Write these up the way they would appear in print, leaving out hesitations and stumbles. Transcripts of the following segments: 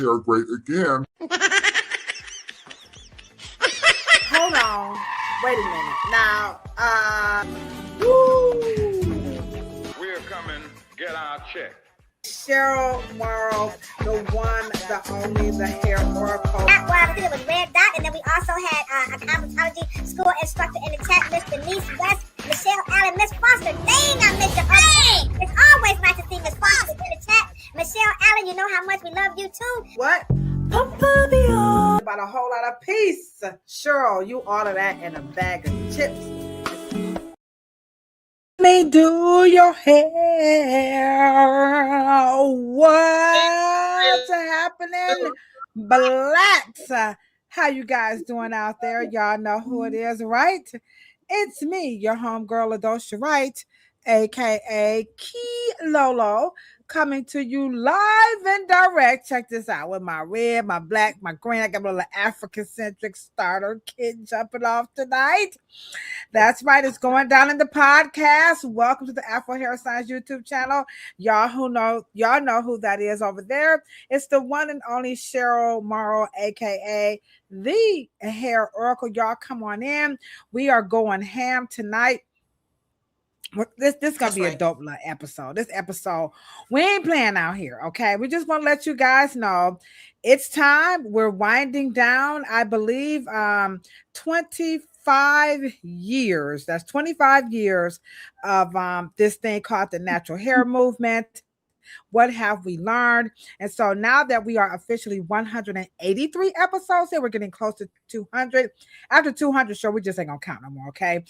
hair great again. Hold on. Wait a minute. Now, woo. We're coming. Get our check. Cheryl Morrow, the one, the only, the hair oracle. Well, I think it was Red Dot, and then we also had a cosmetology school instructor in the chat, Miss Denise West, Michelle Allen, Miss Foster. Dang, I missed your name. It's always nice to see Miss Foster in the chat. Michelle Allen, you know how much we love you too. What? About a whole lot of peace. Cheryl, you order that in a bag of chips. Me do your hair. What's happening? Blacks. How you guys doing out there? Y'all know who it is, right? It's me, your homegirl, Adosha Wright, aka Key Lolo, coming to you live and direct. Check this out with my red, my black, my green. I got a little African-centric starter kit jumping off tonight. That's right. It's going down in the podcast. Welcome to the Afro Hairstylists YouTube channel. Y'all know who that is over there. It's the one and only Cheryl Morrow, aka the Hair Oracle. Y'all come on in. We are going ham tonight. This is gonna be a dope episode. This episode, we ain't playing out here, okay? We just want to let you guys know it's time. We're winding down, I believe, 25 years. That's 25 years of this thing called the natural hair movement. What have we learned? And so now that we are officially 183 episodes, and we're getting close to 200. After 200 show, we just ain't gonna count no more, okay?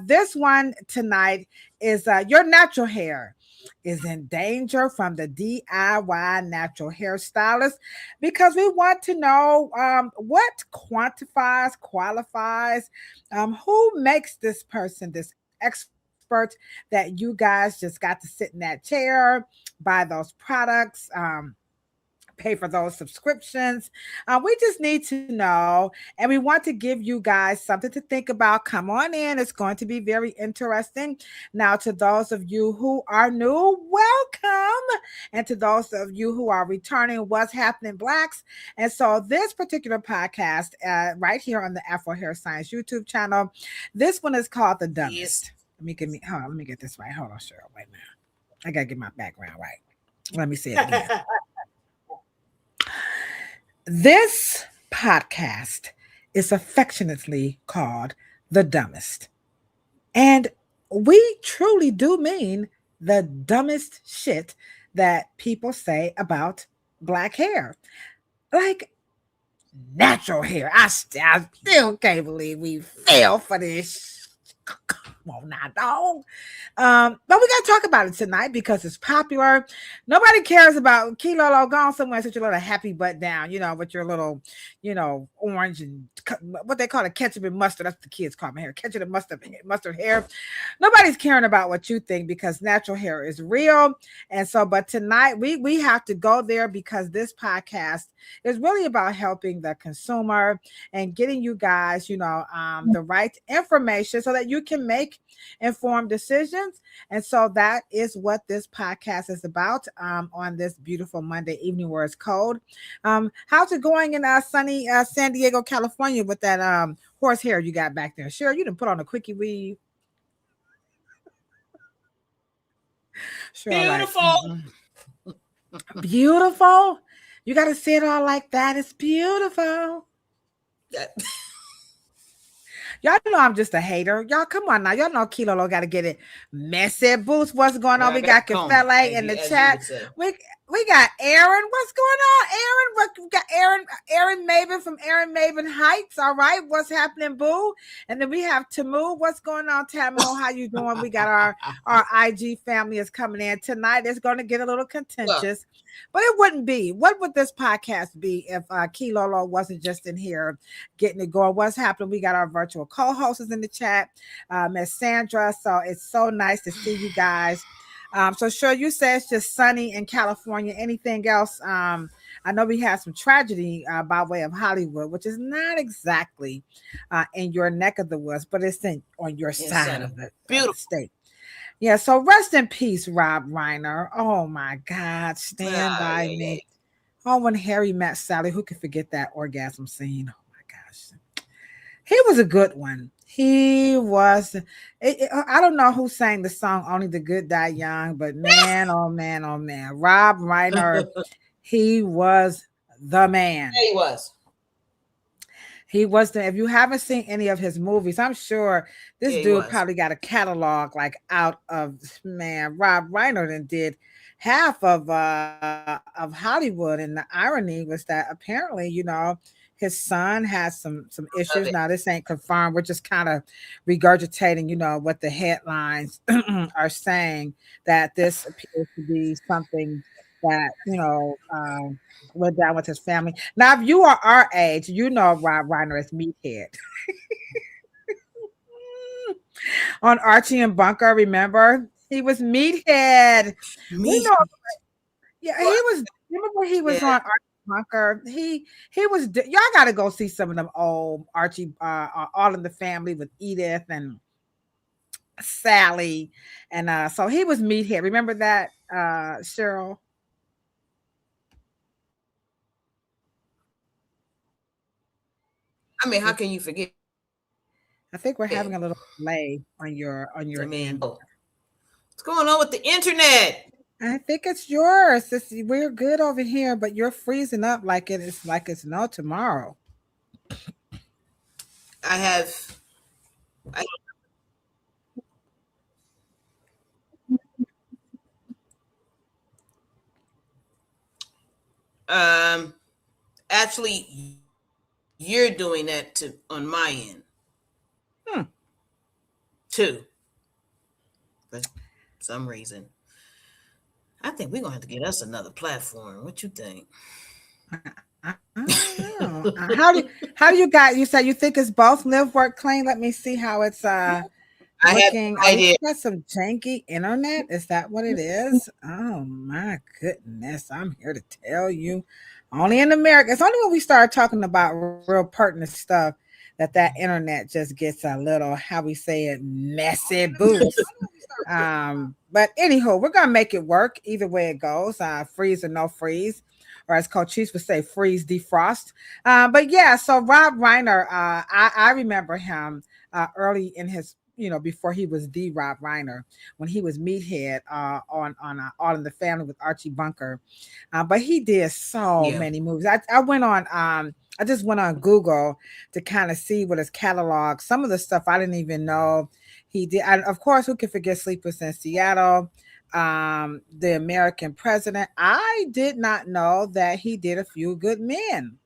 This one tonight is your natural hair is in danger from the DIY natural hairstylist, because we want to know what quantifies, qualifies, who makes this person this expert that you guys just got to sit in that chair, buy those products, pay for those subscriptions. We just need to know, and we want to give you guys something to think about. Come on in. It's going to be very interesting. Now, to those of you who are new, welcome. And to those of you who are returning, what's happening, Blacks? And so this particular podcast right here on the Afro Hair Science YouTube channel, this one is called The Dumbest. Let me get this right. Hold on, Cheryl. Wait now. I gotta get my background right. Let me see it again. This podcast is affectionately called The Dumbest. And we truly do mean the dumbest shit that people say about Black hair. Like natural hair. I still can't believe we fell for this. Come on now, dog. But we got to talk about it tonight because it's popular. Nobody cares about Kilolo. Go on somewhere, sit your little happy butt down, with your little, orange and what they call it, ketchup and mustard. That's what the kids call my hair, ketchup and mustard hair. Nobody's caring about what you think because natural hair is real. And so, but tonight we have to go there because this podcast is really about helping the consumer and getting you guys, the right information so that you can make informed decisions. And so that is what this podcast is about on this beautiful Monday evening where it's cold. How's it going in sunny San Diego, California with that horse hair you got back there? Sure, you didn't put on a quickie weave. Sure, beautiful. Like, beautiful. You got to say it all like that. It's beautiful. Y'all know I'm just a hater. Y'all, come on now. Y'all know Kilolo got to get it messy. Boots, what's going on? We got Kefele in the chat. We got Aaron. What's going on, Aaron? We got Aaron Maven from Aaron Maven Heights. All right. What's happening, boo? And then we have Tamu. What's going on, Tamu? How you doing? We got our IG family is coming in tonight. It's going to get a little contentious. But it wouldn't be. What would this podcast be if Kilolo wasn't just in here getting it going? What's happening? We got our virtual co-hosts in the chat, Miss Sandra. So it's so nice to see you guys. So sure, you said it's just sunny in California. Anything else? I know we had some tragedy by way of Hollywood, which is not exactly in your neck of the woods, but it's on your side of the state. Yeah, so rest in peace, Rob Reiner. Oh my God, stand by me. Oh, when Harry met Sally, who could forget that orgasm scene? Oh my gosh. He was a good one. He was. I don't know who sang the song "Only the Good Die Young," but man, oh man, oh man, Rob Reiner, he was the man. Yeah, he was. He was the. If you haven't seen any of his movies, I'm sure this Yeah, he dude was. probably got a catalog like out of man. Rob Reiner then did half of Hollywood, and the irony was that apparently, his son has some Love issues. it. Now this ain't confirmed. We're just kind of regurgitating, what the headlines are saying, that this appears to be something that went down with his family. Now, if you are our age, you know Rob Reiner is meathead on Archie and Bunker. Remember, he was meathead. We Me. know, yeah, he What? was. Remember, he was Yeah. on Archie Bunker. He was. Y'all got to go see some of them old Archie, All in the Family with Edith and Sally, and so he was meathead. Remember that, Cheryl? I mean, how can you forget? I think we're having a little delay on your I mean, end. what's going on with the internet? I think it's yours. We're good over here, but you're freezing up like it's no tomorrow. I have. I, um. Actually, you're doing that to on my end Hmm. too, for some reason. I think we're gonna have to get us another platform. What you think? I don't know. How do you got? You said you think it's both live, work, clean. Let me see how it's I have looking. no Oh, we idea. got some janky internet. Is that what it is? Oh my goodness! I'm here to tell you. Only in America. It's only when we start talking about real pertinent stuff that internet just gets a little, how we say it, messy boost. But anyhow, we're gonna make it work either way it goes. Freeze or no freeze, or as Coach Chiefs would say, freeze defrost. But yeah, so Rob Reiner, I remember him early in his, before he was the Rob Reiner, when he was Meathead on All in the Family with Archie Bunker. But he did so Yeah. many movies. I went on. I just went on Google to kind of see what his catalog. Some of the stuff I didn't even know he did. And of course, who can forget Sleepless in Seattle? The American President. I did not know that he did A Few Good Men.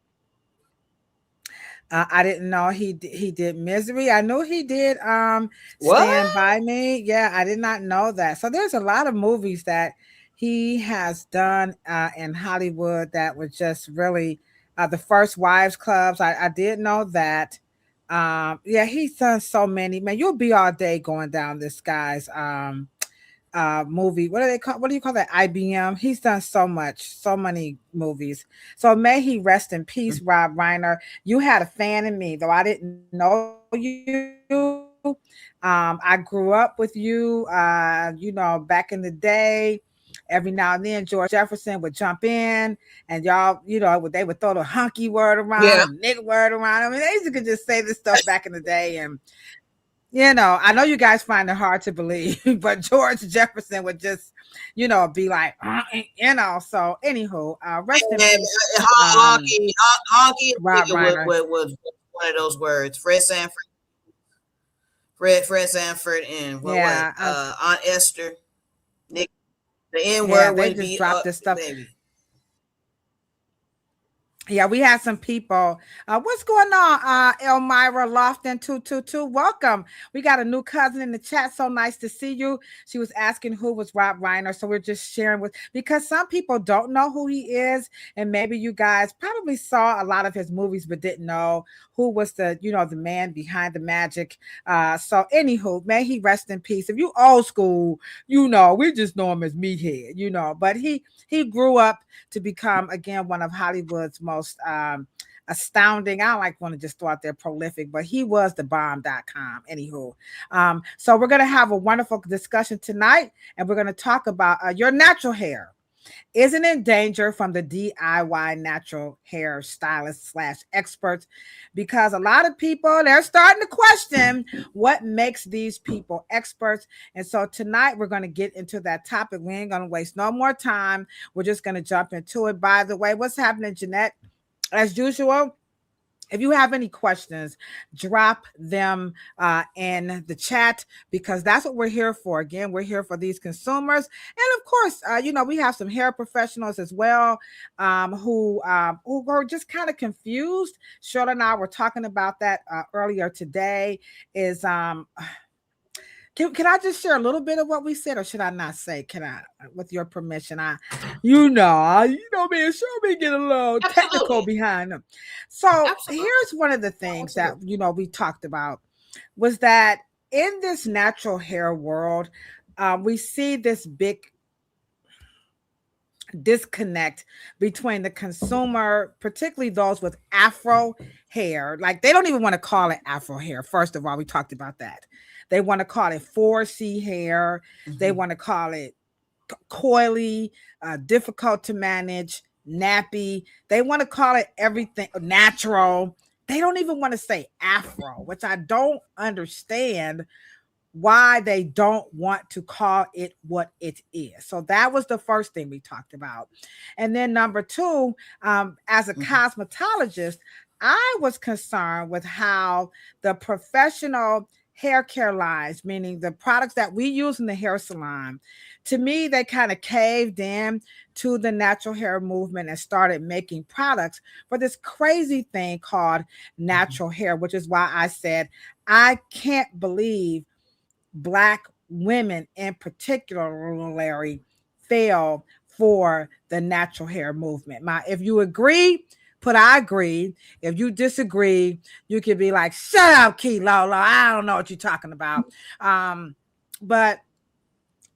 I didn't know he did Misery. I knew he did What? Stand By Me. Yeah, I did not know that. So there's a lot of movies that he has done in Hollywood that was just really the First Wives Clubs. I did know that. Yeah, he's done so many. Man, you'll be all day going down this guy's movie. What do they call? What do you call that? IBM. He's done so much, so many movies. So may he rest in peace, Rob Reiner. You had a fan in me, though I didn't know you. I grew up with you. Back in the day. Every now and then, George Jefferson would jump in, and y'all, they would throw the hunky word around, Yeah. the nigga word around. I mean, they used to just say this stuff back in the day, and I know you guys find it hard to believe, but George Jefferson would just, be like, So, anywho, rest in And peace, honky Rob nigga was, Reiner. was one of those words. Fred Sanford, and what? Yeah, Aunt Esther. Nick, the N yeah, word they would just be dropped this stuff. baby. Yeah, we had some people. What's going on, Elmira Lofton 222? Welcome. We got a new cousin in the chat. So nice to see you. She was asking who was Rob Reiner. So we're just sharing because some people don't know who he is. And maybe you guys probably saw a lot of his movies, but didn't know who was the man behind the magic. So anywho, may he rest in peace. If you old school, we just know him as Meathead, but he grew up to become again one of Hollywood's most astounding. I don't like want to just throw out there prolific, but he was the bomb.com. Anywho, so we're gonna have a wonderful discussion tonight, and we're gonna talk about your natural hair. isn't in danger from the DIY natural hair stylists slash experts, because a lot of people, they're starting to question what makes these people experts. And so tonight we're going to get into that topic. We ain't going to waste no more time. We're just going to jump into it. By the way, what's happening, Jeanette? As usual, if you have any questions, drop them in the chat, because that's what we're here for. Again, we're here for these consumers. And of course, we have some hair professionals as well, who were just kind of confused. Charlotte and I were talking about that earlier today. Can I just share a little bit of what we said, or should I not say? Can I, with your permission? Me and Shelby get a little technical behind them. So here's one of the things that we talked about, was that in this natural hair world, we see this big disconnect between the consumer, particularly those with Afro hair. Like, they don't even want to call it Afro hair. First of all, we talked about that. They want to call it 4C hair. Mm-hmm. They want to call it coily, difficult to manage, nappy. They want to call it everything natural. They don't even want to say Afro, which I don't understand why they don't want to call it what it is. So that was the first thing we talked about. And then number two, as a cosmetologist, I was concerned with how the professional hair care lines, meaning the products that we use in the hair salon, to me, they kind of caved in to the natural hair movement and started making products for this crazy thing called natural hair, which is why I said, I can't believe Black women in particular fell for the natural hair movement. If you agree, put I agree. If you disagree, you could be like, shut up, Key Lolo. I don't know what you're talking about. But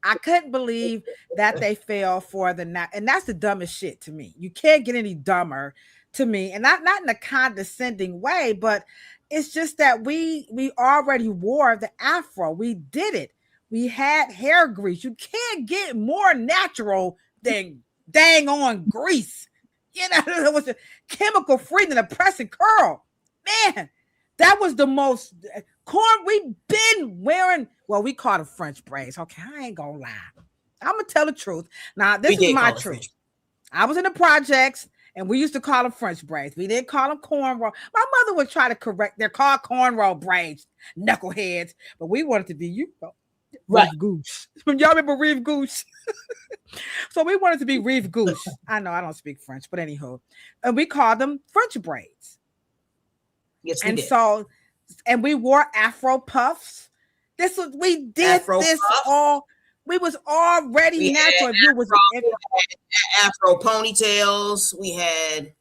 I couldn't believe that they fell for and that's the dumbest shit to me. You can't get any dumber to me, and not in a condescending way, but it's just that we already wore the Afro. We did it. We had hair grease. You can't get more natural than dang on grease. It was a chemical free than a press and curl. Man, that was the most corn we've been wearing. Well, we call it French braids. Okay, I ain't gonna lie. I'm gonna tell the truth. Now, this is my truth. I was in the projects, and we used to call them French braids. We didn't call them cornrow. My mother would try to correct. They're called cornrow braids, knuckleheads. But we wanted to be, right. Reeve Goose. Y'all remember Reeve Goose? So we wanted to be Reeve Goose. I know I don't speak French, but anywho. And we called them French braids. Yes, we did. So, and we wore Afro puffs. We did Afro this puffs. All. We was already natural. Afro ponytails. We had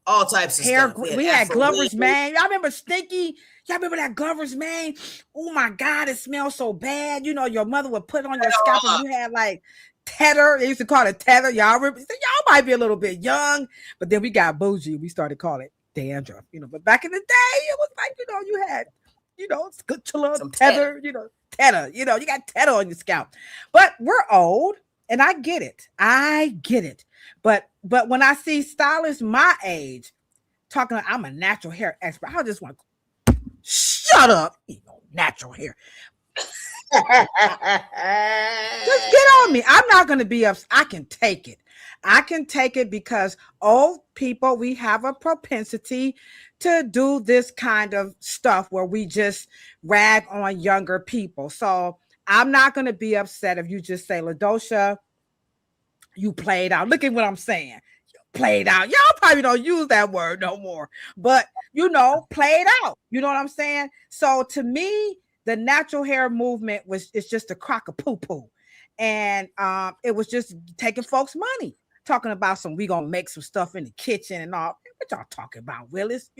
all types of hair. Stuff. We had Glover's mane. Y'all remember Stinky? Y'all remember that Glover's mane? Oh my God, it smells so bad. Your mother would put on your scalp, and you had like tether. They used to call it tether. Y'all remember? Y'all might be a little bit young, but then we got bougie. We started calling it dandruff. But back in the day, it was like you had some tether. Tether. You got tether on your scalp. But we're old, and I get it. But when I see stylists my age talking, I'm a natural hair expert, I just want to shut up, natural hair. Just get on me. I'm not going to be upset. I can take it because old people, we have a propensity to do this kind of stuff where we just rag on younger people. So I'm not going to be upset if you just say, LaDosha, you played out. Look at what I'm saying. Played out. Y'all probably don't use that word no more, but played out. You know what I'm saying? So to me, the natural hair movement it's just a crock of poo-poo. And it was just taking folks' money, talking about we gonna make some stuff in the kitchen and all. What y'all talking about, Willis?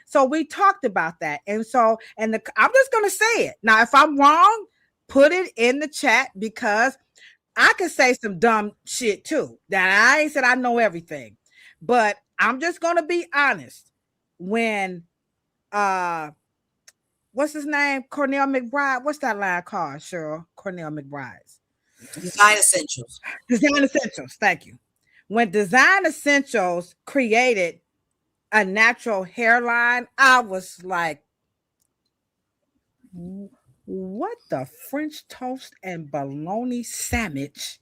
So we talked about that. And so, I'm just gonna say it. Now, if I'm wrong, put it in the chat, because I could say some dumb shit too. That I ain't said I know everything, but I'm just gonna be honest. When what's his name? Cornell McBride. What's that line called, Cheryl? Cornell McBride. Design Essentials. Design Essentials. Thank you. When Design Essentials created a natural hairline, I was like, what the French toast and bologna sandwich?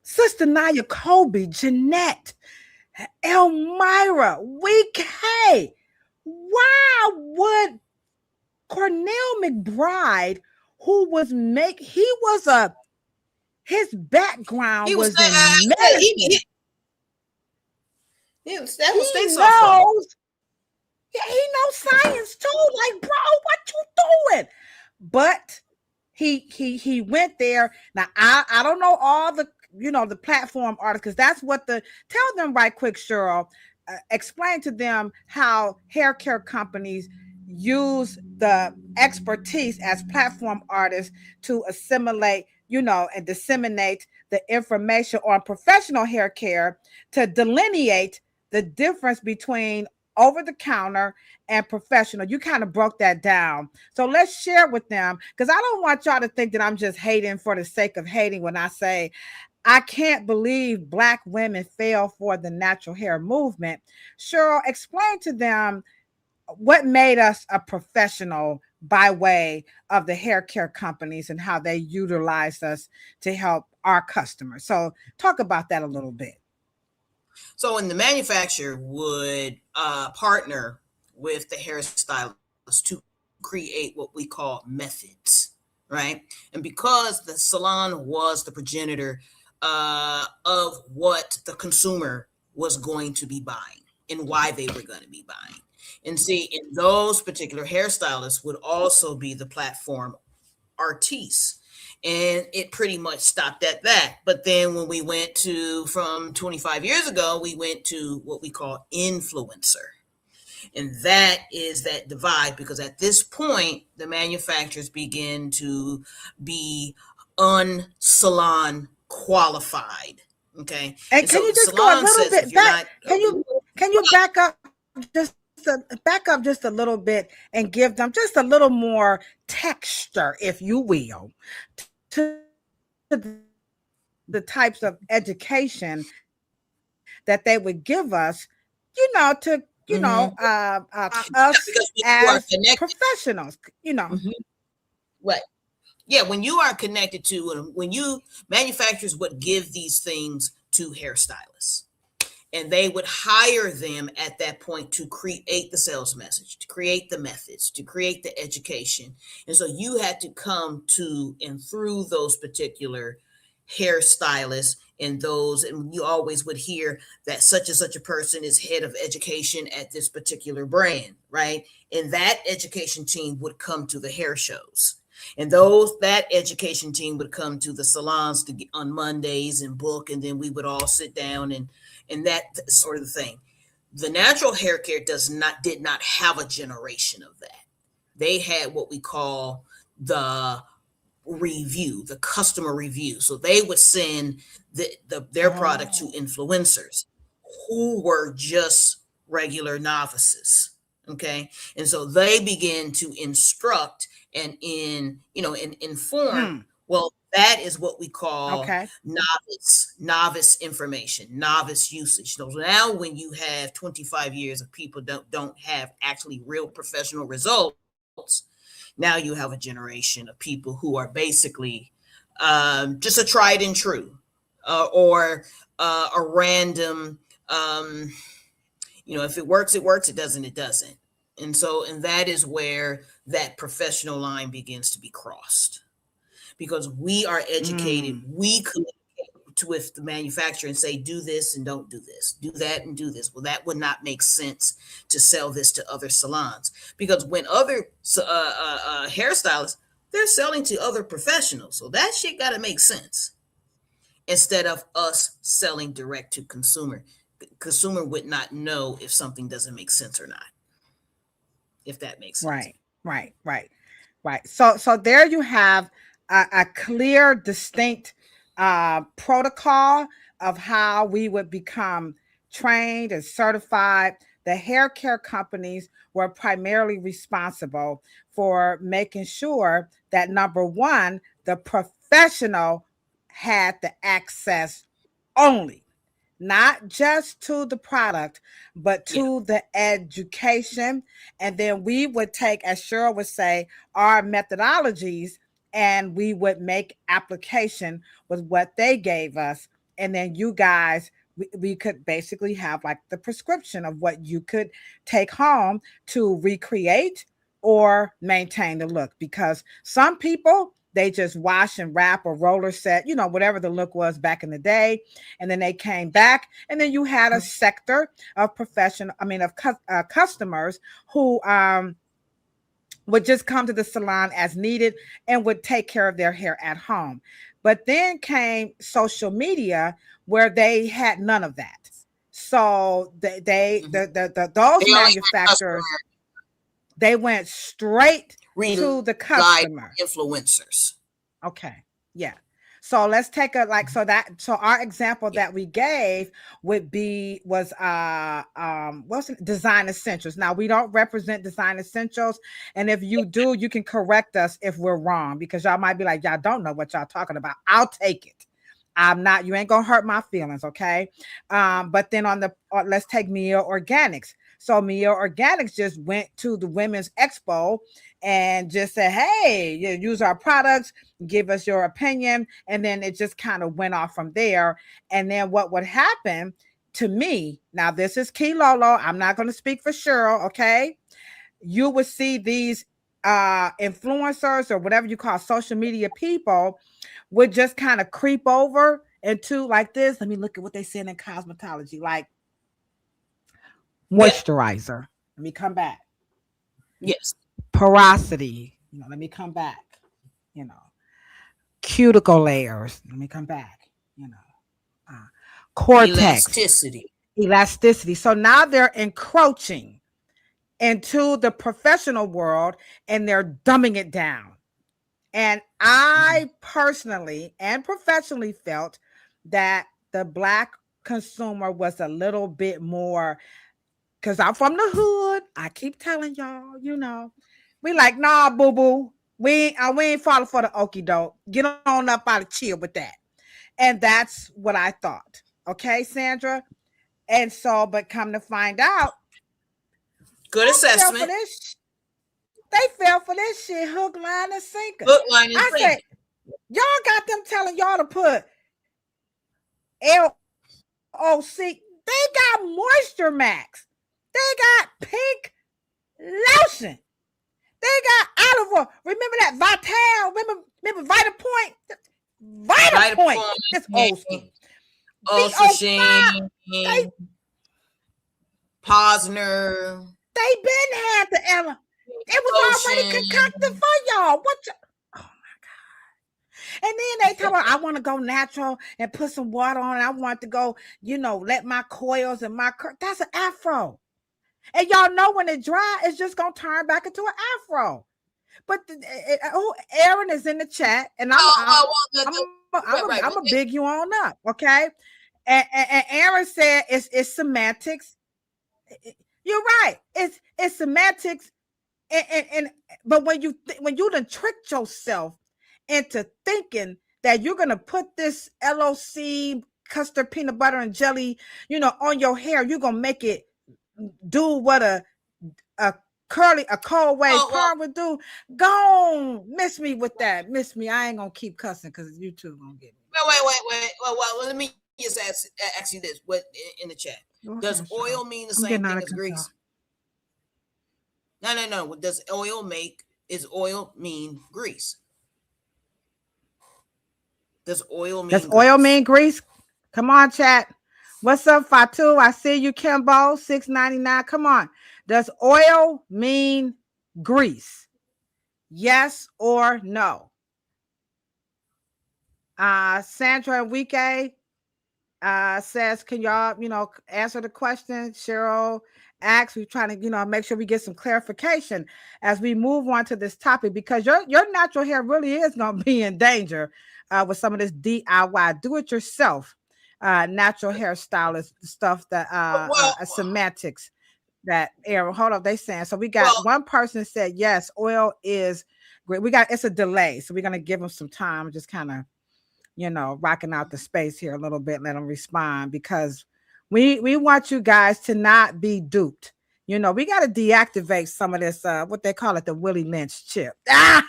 Sister Naya Kobe, Jeanette, Elmira, WK. Why would Cornell McBride, who was his background He was was in yeah, medicine. that was He face off. knows, yeah, he knows science too. Like, bro, what you doing? But he went there. Now I don't know all the the platform artists, because that's what tell them right quick, Cheryl. Explain to them how hair care companies use the expertise as platform artists to assimilate, and disseminate the information on professional hair care to delineate the difference between over the counter and professional. You kind of broke that down. So let's share with them, because I don't want y'all to think that I'm just hating for the sake of hating when I say I can't believe Black women fell for the natural hair movement. Cheryl, explain to them what made us a professional by way of the hair care companies and how they utilize us to help our customers. So talk about that a little bit. So when the manufacturer would partner with the hairstylist to create what we call methods, right? And because the salon was the progenitor of what the consumer was going to be buying and why they were going to be buying. And see, in those particular hairstylists would also be the platform artists. And it pretty much stopped at that. But then when we went to, from 25 years ago, we went to what we call influencer. And that is that divide, because at this point, the manufacturers begin to be unsalon qualified. Okay. And can you just go a little bit back? Can you back up just a little bit and give them just a little more texture, if you will, to the types of education that they would give us, to us as professionals, Right. Yeah, when you are connected to, when you manufacturers would give these things to hairstylists, and they would hire them at that point to create the sales message, to create the methods, to create the education. And so you had to come to and through those particular hairstylists and you always would hear that such and such a person is head of education at this particular brand, right? And that education team would come to the hair shows. And that education team would come to the salons on Mondays and book, and then we would all sit down and that sort of thing. The natural hair care did not have a generation of that. They had what we call the customer review. So they would send their product to influencers who were just regular novices. Okay. And so they begin to instruct and inform. Well, that is what we call novice information, novice usage. So now when you have 25 years of people don't have actually real professional results, now you have a generation of people who are basically just a tried and true or a random, if it works, it works. It doesn't, it doesn't. And that is where that professional line begins to be crossed, because we are educated. We communicate with the manufacturer and say, do this and don't do this, do that and do this. Well, that would not make sense to sell this to other salons, because when other hairstylists, they're selling to other professionals. So that shit got to make sense instead of us selling direct to consumer. Consumer would not know if something doesn't make sense or not, if that makes sense. Right. So there you have a clear, distinct protocol of how we would become trained and certified the hair care companies were primarily responsible for making sure that number one, the professional had the access only, not just to the product, but to the education. And then we would take, as Cheryl would say, our methodologies, and we would make application with what they gave us. And then you guys, we could basically have like the prescription of what you could take home to recreate or maintain the look. Because some people, they just wash and wrap or roller set, you know, whatever the look was back in the day. And then they came back. And then you had a sector of customers who would just come to the salon as needed and would take care of their hair at home. But then came social media where they had none of that. So those manufacturers, they went straight to the customer. Influencers. Okay. Yeah. So let's take so our example that we gave was Design Essentials. Now, we don't represent Design Essentials, and if you do, you can correct us if we're wrong, because y'all might be like, y'all don't know what y'all talking about. I'll take it. You ain't gonna hurt my feelings, okay? But then let's take Mia Organics. So Mia Organics just went to the Women's Expo and just said, hey, use our products, give us your opinion. And then it just kind of went off from there. And then what would happen to me, now this is Key Lolo, I'm not going to speak for Cheryl, okay? You would see these influencers or whatever you call social media people would just kind of creep over into like this. Let me look at what they said in cosmetology, like moisturizer. Let me come back. Yes. Porosity. Let me come back. Cuticle layers. Let me come back. Cortex. Elasticity. So now they're encroaching into the professional world and they're dumbing it down. And I personally and professionally felt that the Black consumer was a little bit more, because I'm from the hood. I keep telling y'all, we like, nah, boo-boo. We ain't falling for the okie doke. Get on up out of chill with that. And that's what I thought. Okay, Sandra? And so, but come to find out, good assessment. They fell for this shit, hook, line, and sinker. I said, y'all got them telling y'all to put LOC. They got Moisture Max. They got Pink Lotion. They got olive oil. Remember that Vital? Remember Vitapoint? Vitapoint. It's old school. Ultra Sheen. Posner. They been had the Ella. It was already concocted for y'all. Oh my God. And then they tell me, I want to go natural and put some water on it. I want to go, let my coils and that's an afro. And y'all know when it dry, it's just going to turn back into an afro. But Aaron is in the chat, and I'm going to big you on up, okay? And Aaron said it's semantics. You're right. It's semantics. But when you done tricked yourself into thinking that you're going to put this LOC custard peanut butter and jelly, on your hair, you're going to make it do what a cold wave perm would do. Go on, miss me with that. Miss me. I ain't gonna keep cussing because you two gonna get me. Wait. Well, let me just ask you this: what in the chat? Does oil mean the same thing as grease? No. Does oil mean grease? Does oil mean grease? Come on, chat. What's up, Fatu? I see you, Kimbo, $6.99. Come on. Does oil mean grease? Yes or no? Sandra Enrique says, can y'all, answer the question? Cheryl asks, we're trying to, make sure we get some clarification as we move on to this topic, because your natural hair really is going to be in danger with some of this DIY, do-it-yourself natural hairstylist stuff that semantics. that air. Hold up, they saying so. We got Well, one person said yes, oil is great. We got it's a delay, so we're gonna give them some time, just kind of rocking out the space here a little bit, let them respond because we want you guys to not be duped. We got to deactivate some of this, what they call it, the Willie Lynch chip. I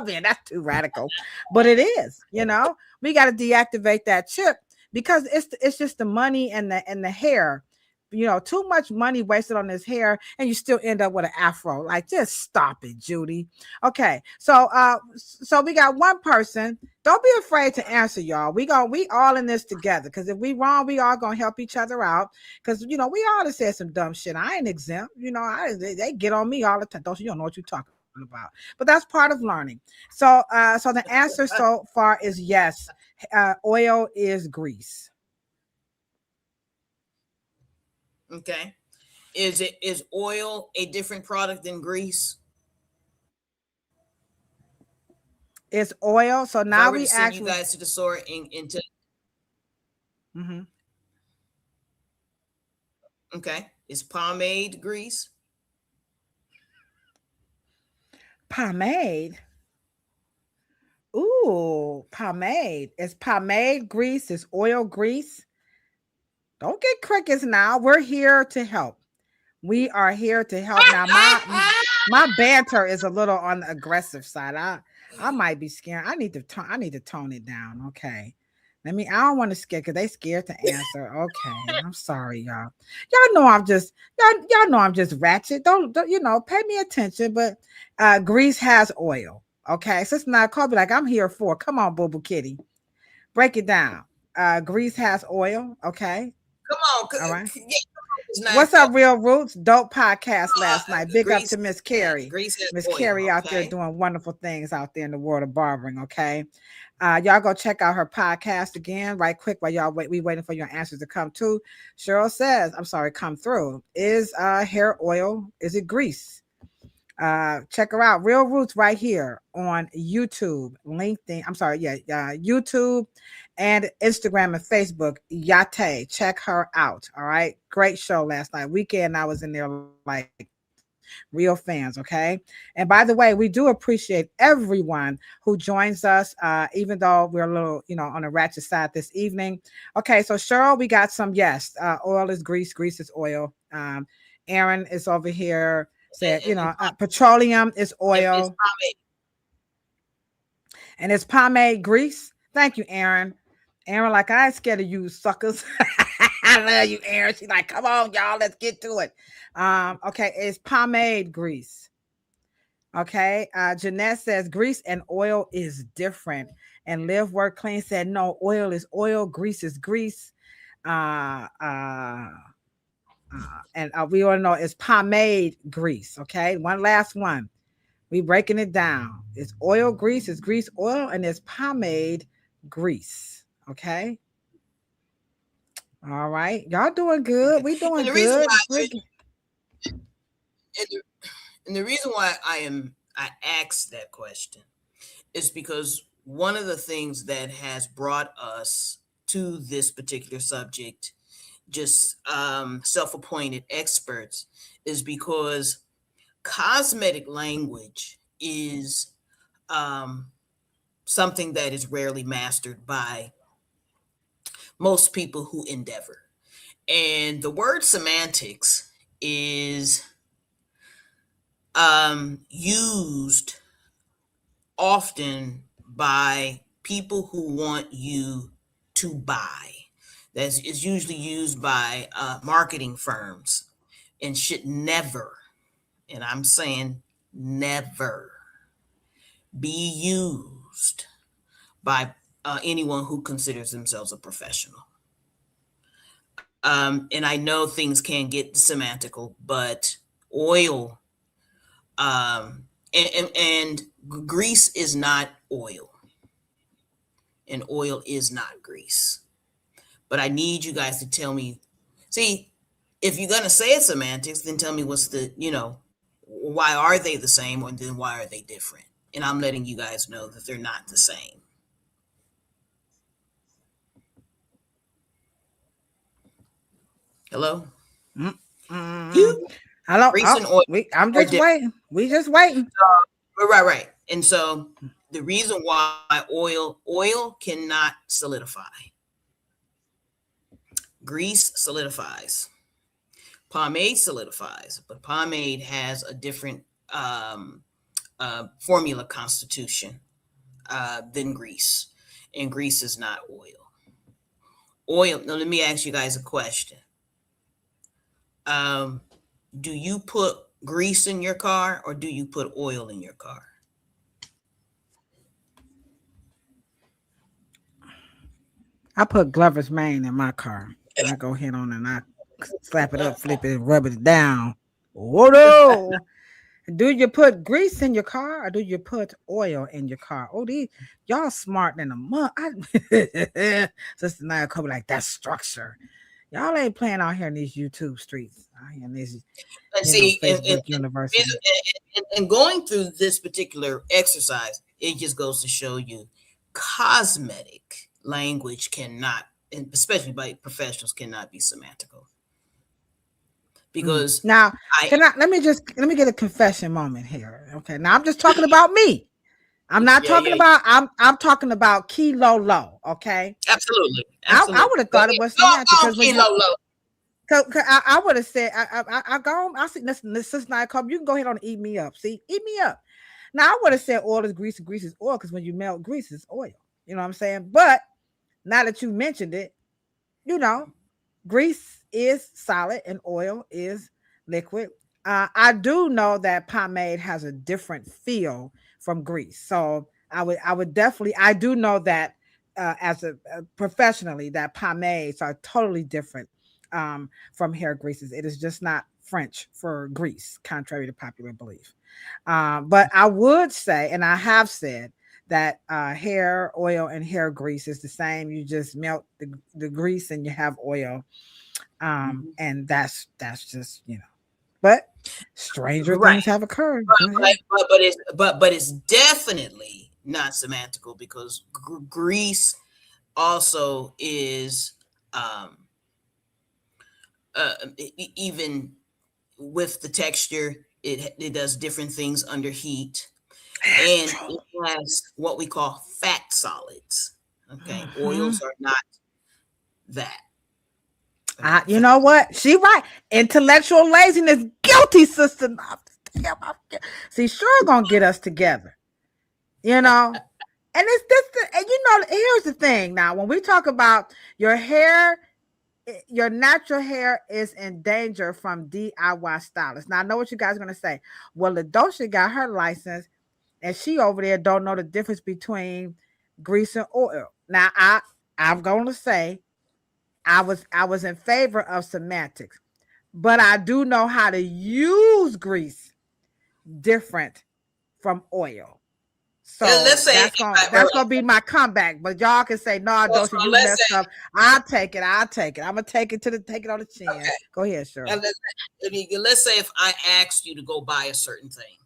mean, that's too radical, but it is. We got to deactivate that chip because it's just the money and the hair. Too much money wasted on his hair, and you still end up with an afro. Like, just stop it, Judy. Okay, so we got one person. Don't be afraid to answer, y'all. We all in this together. Because if we wrong, we all gonna help each other out. Because we all have said some dumb shit. I ain't exempt. They get on me all the time. You don't know what you're talking about. But that's part of learning. So the answer so far is yes. Oil is grease. okay. Is oil a different product than grease? It's oil. So If I now were to we send you actually. guys to the store into Mm-hmm. okay, is pomade grease? Pomade. Ooh, pomade. It's pomade grease. It's oil grease. Don't get crickets now. We're here to help. We are here to help. Now, my banter is a little on the aggressive side. I might be scared. I need to tone it down. Okay. I don't want to scare because they scared to answer. Okay. I'm sorry, y'all. Y'all know I'm just ratchet. Don't pay me attention. But grease has oil. Okay. So it's not called be like I'm here for. Come on, Boo Boo Kitty. Break it down. Grease has oil. Okay. Come on, All right. yeah, What's up, Real Roots? Dope podcast last night. Big grease, up to Miss Carrie. Grease has Miss oil, Carrie out there doing wonderful things out there in the world of barbering. Okay. Y'all go check out her podcast again right quick while y'all we waiting for your answers to come too. Cheryl says, I'm sorry, come through. Is hair oil? Is it grease? Check her out. Real Roots right here on YouTube, LinkedIn. I'm sorry, YouTube and Instagram and Facebook. Yate, check her out. All right, great show last night. Weekend, I was in there like real fans. Okay, and by the way, we do appreciate everyone who joins us, even though we're a little, on the ratchet side this evening. Okay, so Cheryl, we got some yes. Oil is grease, grease is oil. Aaron is over here. Said, petroleum is oil. And it's pomade grease. Thank you, Aaron. Aaron, like, I ain't scared of you suckers. I love you, Aaron. She's like, come on, y'all, let's get to it. Okay, it's pomade grease. Okay, Jeanette says grease and oil is different. And Live Work Clean said, no, oil is oil, grease is grease. And we all know it's pomade grease. Okay, one last one. We breaking it down. It's oil grease, it's grease oil, and it's pomade grease. Okay. All right, y'all doing good. We doing good. And the reason why I asked that question is because one of the things that has brought us to this particular subject, just self-appointed experts, is because cosmetic language is something that is rarely mastered by most people who endeavor. And the word semantics is used often by people who want you to buy. That is usually used by marketing firms and should never, and I'm saying never, be used by anyone who considers themselves a professional. And I know things can get semantical, but oil and grease is not oil, and oil is not grease. But I need you guys to tell me. See, if you're gonna say it's semantics, then tell me what's the why are they the same, or then why are they different? And I'm letting you guys know that they're not the same. Hello? You I don't. grease and oil I'm are just different. waiting. We just waiting. Right. And so the reason why oil cannot solidify. Grease solidifies. Pomade solidifies, but pomade has a different formula constitution than grease, and grease is not oil. Oil. Now, let me ask you guys a question. Do you put grease in your car or do you put oil in your car? I put Glover's mane in my car. I go ahead on and I slap it up, flip it, and rub it down. Oh no! Do you put grease in your car or do you put oil in your car? Oh, y'all smart than a month. Sister Nia come like that structure. Y'all ain't playing out here in these YouTube streets. Out here in these, Facebook University. And going through this particular exercise, it just goes to show you cosmetic language cannot, and especially by professionals, cannot be semantical. Because now, let me get a confession moment here. Okay. Now I'm just talking about me. I'm not talking about, I'm talking about Kilo Low. Okay. Absolutely. I would have thought it was semantic because when I would have said, I see this is not called. You can go ahead on and eat me up. See, eat me up. Now I would have said oil is grease and grease is oil because when you melt grease, it's oil. You know what I'm saying? But now that you mentioned it, grease is solid and oil is liquid. I do know that pomade has a different feel from grease. So I would definitely, I do know that professionally that pomades are totally different from hair greases. It is just not French for grease, contrary to popular belief. But I would say, and I have said, that hair oil and hair grease is the same. You just melt the grease and you have oil. And that's just, but stranger things have occurred. But it's definitely not semantical because grease also is even with the texture, it does different things under heat. And it has what we call fat solids. Okay. Oils are not that. You know what? She right. Intellectual laziness, guilty, sister. See, sure gonna get us together. And it's this, and here's the thing. Now, when we talk about your hair, your natural hair is in danger from DIY stylists. Now, I know what you guys are gonna say. Well, LaDosha got her license, and she over there don't know the difference between grease and oil. Now, I'm going to say I was in favor of semantics, but I do know how to use grease different from oil. So that's gonna be my comeback. But y'all can say, no, don't you messed up. I'll take it. I'm gonna take it on the chin. Okay. Go ahead, Shirley. Let's say if I asked you to go buy a certain thing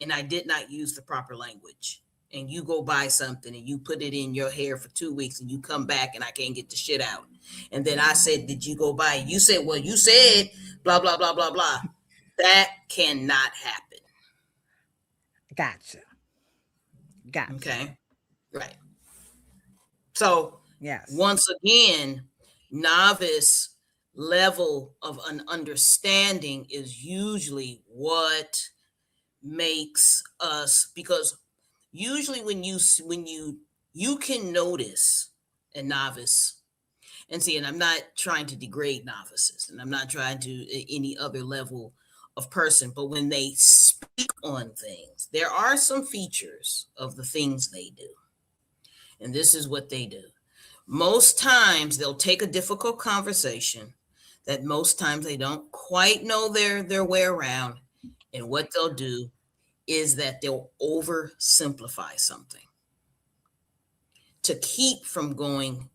and I did not use the proper language, and you go buy something and you put it in your hair for 2 weeks and you come back and I can't get the shit out. And then I said, did you go buy it? You said, well, you said blah, blah, blah, blah, blah. That cannot happen. Gotcha. Okay. Right. So yes. Once again, novice level of an understanding is usually what makes us, because usually when you can notice a novice, and I'm not trying to degrade novices, and I'm not trying to any other level of person, but when they speak on things, there are some features of the things they do. And this is what they do. Most times they'll take a difficult conversation that most times they don't quite know their way around. And what they'll do is that they'll oversimplify something to keep from going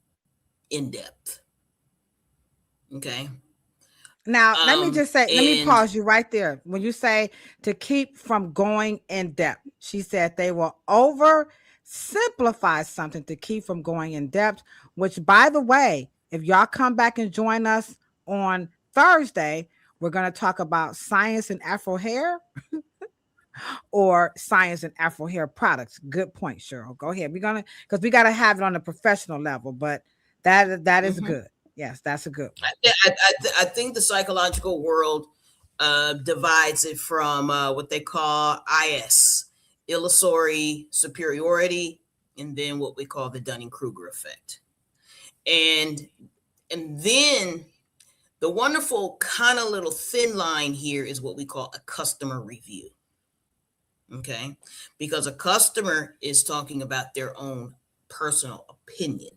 in depth. Okay. Now, let me just say, let me pause you right there. When you say to keep from going in depth, she said they will oversimplify something to keep from going in depth, which, by the way, if y'all come back and join us on Thursday, We're going to talk about science and Afro hair or science and Afro hair products. Good point, Cheryl. Go ahead. We're gonna because we gotta have it on a professional level, but that is good. Yes, that's a good one. I think the psychological world divides it from what they call IS, illusory superiority, and then what we call the Dunning-Kruger effect. And then the wonderful kind of little thin line here is what we call a customer review. Okay, because a customer is talking about their own personal opinion.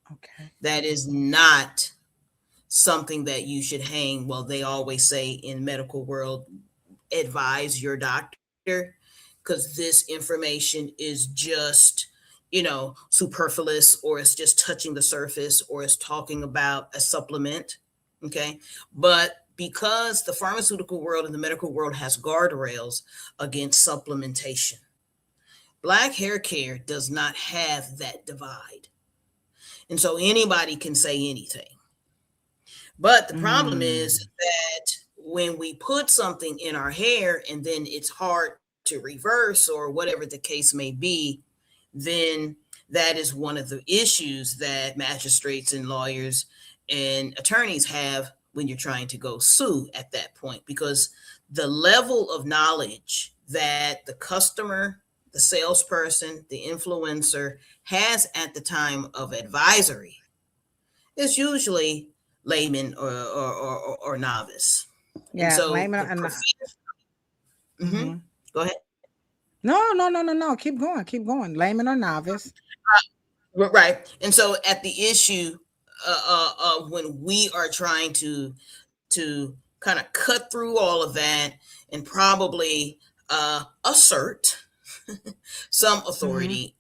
Okay. That is not something that you should hang. Well, they always say in medical world, advise your doctor, because this information is just, superfluous, or it's just touching the surface, or it's talking about a supplement. Okay. But because the pharmaceutical world and the medical world has guardrails against supplementation, Black hair care does not have that divide. And so anybody can say anything. But the problem is that when we put something in our hair and then it's hard to reverse or whatever the case may be, then that is one of the issues that magistrates and lawyers and attorneys have when you're trying to go sue at that point, because the level of knowledge that the customer, the salesperson, the influencer has at the time of advisory is usually layman or novice. Yeah, and so layman and Go ahead. No. Keep going. Layman or novice. Right. And so at the issue, when we are trying to kind of cut through all of that and probably assert some authority,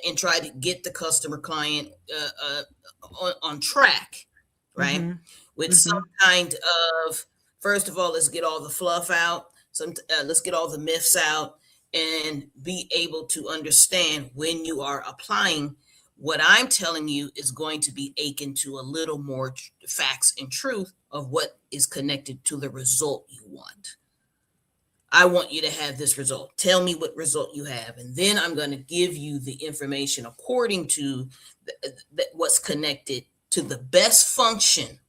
and try to get the customer client on track, right? With some kind of, first of all, let's get all the fluff out. Let's get all the myths out and be able to understand when you are applying what I'm telling you is going to be akin to a little more facts and truth of what is connected to the result you want. I want you to have this result. Tell me what result you have. And then I'm going to give you the information according to what's connected to the best function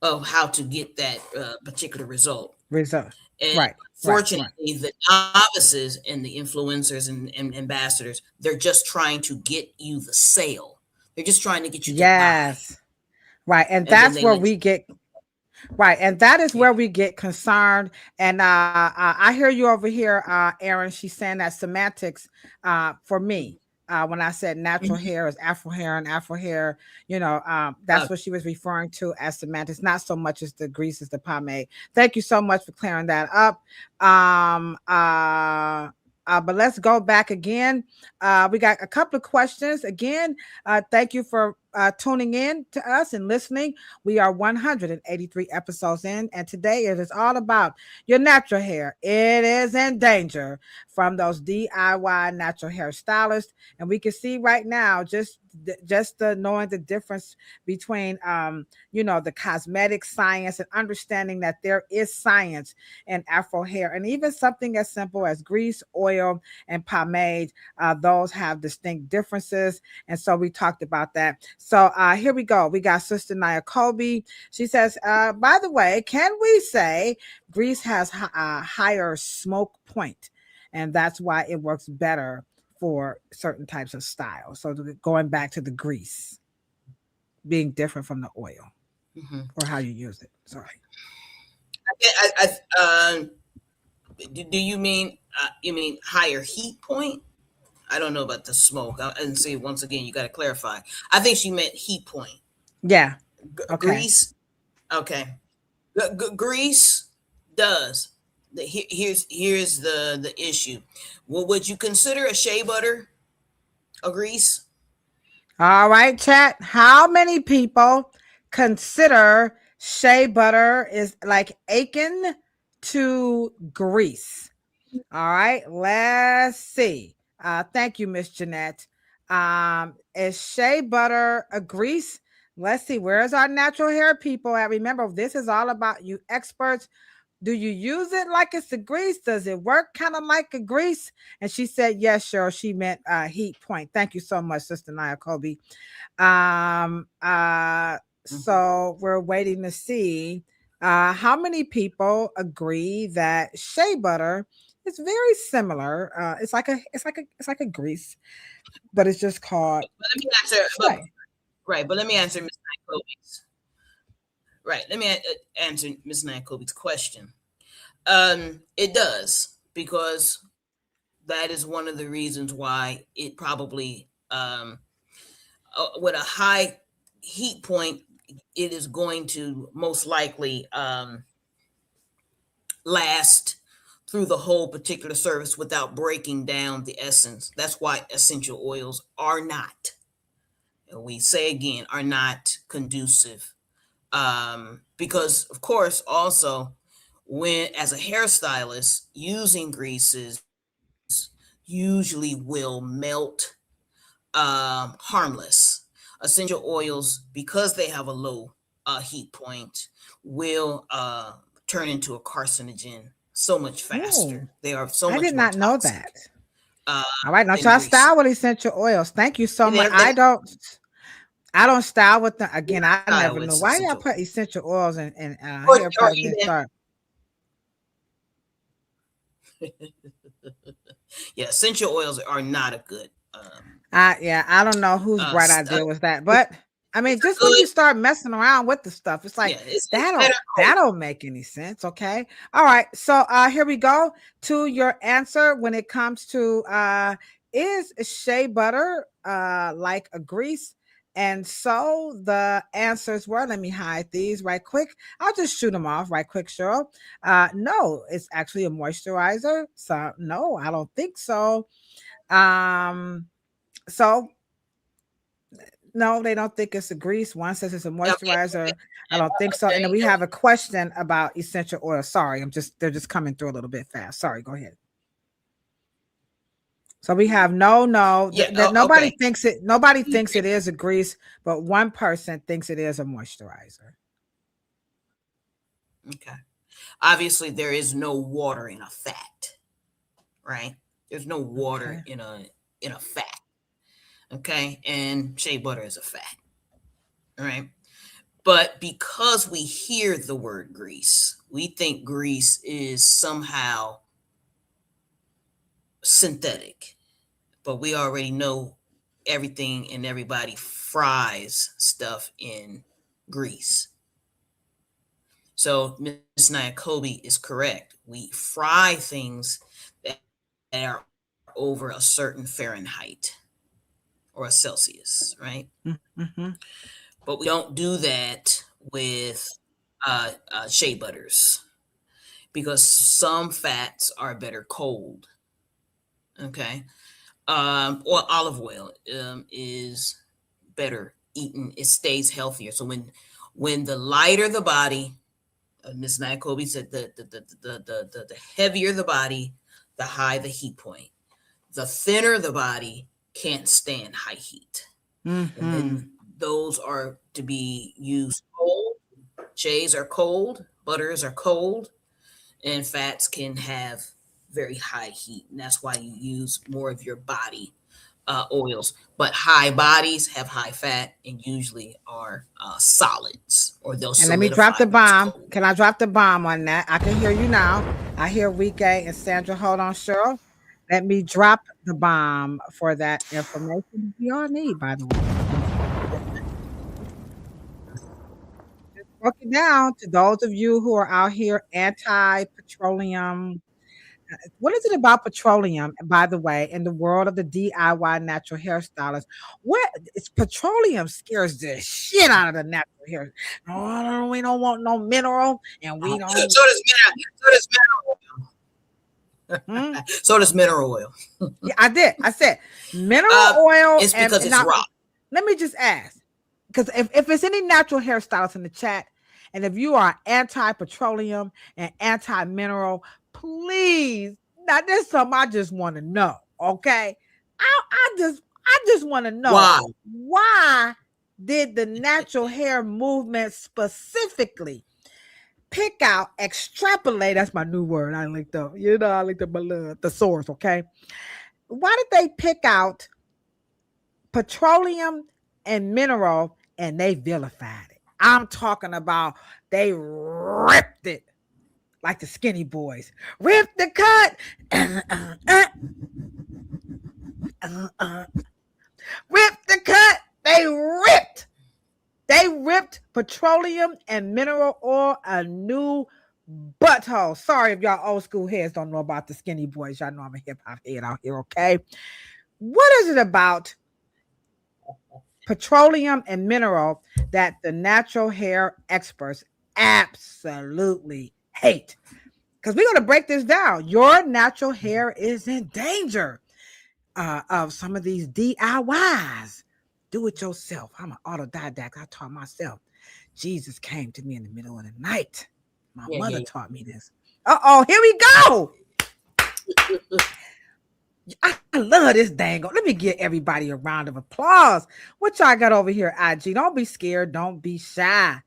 of how to get that particular result. And right. Fortunately, the novices and the influencers and ambassadors, they're just trying to get you the sale. They're just trying to get you to buy. Right. And that's where we get right. And that is where we get concerned. And I hear you over here, Aaron. She's saying that semantics for me. When I said natural hair is Afro hair and Afro hair, that's what she was referring to as semantics, not so much as the grease as the pomade. Thank you so much for clearing that up. But let's go back again. We got a couple of questions. Again, thank you for tuning in to us and listening. We are 183 episodes in, and today it is all about your natural hair. It is in danger from those DIY natural hair stylists, and we can see right now just knowing the difference between the cosmetic science and understanding that there is science in Afro hair, and even something as simple as grease, oil, and pomade. Those have distinct differences, and so we talked about that. So here we go. We got Sister Nia Colby. She says, by the way, can we say grease has a higher smoke point, and that's why it works better for certain types of styles? So going back to the grease being different from the oil or how you use it. Sorry. Do you mean higher heat point? I don't know about the smoke. And see, once again, you got to clarify. I think she meant heat point. Yeah. Okay. Grease. Okay. Grease does. Here's the issue. Well, would you consider a shea butter a grease? All right, chat. How many people consider shea butter is like akin to grease? All right, let's see. Thank you, Miss Jeanette. Is shea butter a grease? Let's see. Where's our natural hair people at? Remember, this is all about you experts. Do you use it like it's a grease? Does it work kind of like a grease? And she said, yes, Cheryl. She meant heat point. Thank you so much, Sister Nia Kobe. Um, uh, so we're waiting to see how many people agree that shea butter is very similar. It's like a grease, but it's just called But let me answer. shea. Right, but let me answer Miss Kobe's. Right, let me answer Miss Kobe's question. It does, because that is one of the reasons why it probably with a high heat point, it is going to most likely last through the whole particular service without breaking down the essence. That's why essential oils are not, and we say again, are not conducive. Because of course, also, when as a hairstylist, using greases usually will melt harmless. Essential oils, because they have a low heat point, will turn into a carcinogen so much faster. Ooh, They are so I much did more not know toxic that. All right, now than y'all grease. style with essential oils. Thank you so much. They're I don't style with them. Again, I style never with knew why y'all essential put essential oils in or hair products and even start. yeah, essential oils are not a good Yeah, I don't know whose bright idea was that, but I mean, it's a just when good you start messing around with the stuff, it's like yeah, it's that better don't make any sense. Okay. All right. So here we go to your answer when it comes to is shea butter like a grease? And so the answers were, let me hide these right quick. I'll just shoot them off right quick, Cheryl. No, it's actually a moisturizer. So no, I don't think so. Um, so no, they don't think it's a grease. One says it's a okay. moisturizer. I don't think so. And then we have a question about essential oil. Sorry, they're just coming through a little bit fast. Sorry, go ahead. So we have no, Yeah, that nobody okay. thinks it, nobody thinks it is a grease, but one person thinks it is a moisturizer. Okay. Obviously, there is no water in a fat, right? There's no water Okay. in a fat. Okay, and shea butter is a fat, right? But because we hear the word grease, we think grease is somehow synthetic. But we already know everything and everybody fries stuff in grease. So Miss Nyakobi is correct. We fry things that are over a certain Fahrenheit or a Celsius, right? Mm-hmm. But we don't do that with shea butters because some fats are better cold. Okay. Or olive oil is better eaten. It stays healthier. So when the lighter the body, Miss Nyakobi said the heavier the body, the high the heat point. The thinner the body can't stand high heat. Mm-hmm. And then those are to be used cold. Shays are cold, butters are cold, and fats can have very high heat. And that's why you use more of your body oils. But high bodies have high fat and usually are solids, or they'll And let me drop solidify the when it's bomb. cold. Can I drop the bomb on that? I can hear you now. I hear Wike and Sandra. Hold on, Cheryl. Let me drop the bomb for that information we all need, by the way. Just broke it down to those of you who are out here anti-petroleum. What is it about petroleum, by the way, in the world of the DIY natural hairstylist? What it's petroleum scares the shit out of the natural hair. No, we don't want no mineral, and we don't. Hmm? So does mineral oil. Yeah, I did. I said mineral oil, It's because and it's now rock. let me just ask, because if it's any natural hairstylists in the chat, and if you are anti-petroleum and anti-mineral, please, now there's something I just want to know. Okay, I just want to know Why? why did the natural hair movement specifically pick out, extrapolate? That's my new word. I like the thesaurus. Okay, why did they pick out petroleum and mineral and they vilified it? I'm talking about they ripped it like the skinny boys. Rip the cut. Rip the cut. They ripped petroleum and mineral oil a new butthole. Sorry if y'all old school heads don't know about the skinny boys. Y'all know I'm a hip hop head out here, okay? What is it about petroleum and mineral that the natural hair experts absolutely hate? Because we're going to break this down. Your natural hair is in danger of some of these DIYs. Do it yourself. I'm an autodidact. I taught myself. Jesus came to me in the middle of the night. My mother taught me this. Uh-oh, here we go. I love this dangle. Let me give everybody a round of applause. What y'all got over here, IG? Don't be scared. Don't be shy.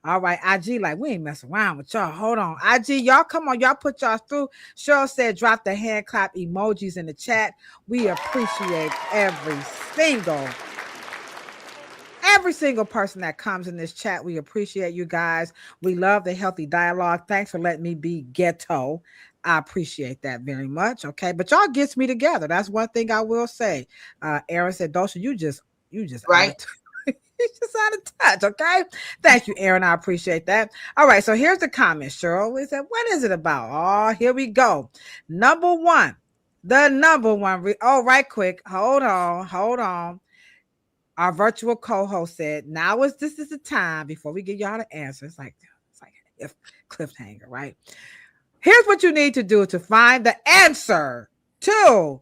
All right, IG, like, we ain't messing around with y'all. Hold on. IG, y'all, come on. Y'all put y'all through. Cheryl said, drop the hand clap emojis in the chat. We appreciate every single person that comes in this chat. We appreciate you guys. We love the healthy dialogue. Thanks for letting me be ghetto. I appreciate that very much. Okay, but y'all gets me together. That's one thing I will say. Aaron said, Dosha, you just right. He's just out of touch. Okay, thank you, Aaron. I appreciate that. All right, so here's the comment. Cheryl, we said, what is it about? Oh, here we go. Number one. Oh, right quick. Hold on. Our virtual co-host said, now this is the time before we get y'all the answer. It's like if cliffhanger, right? Here's what you need to do to find the answer to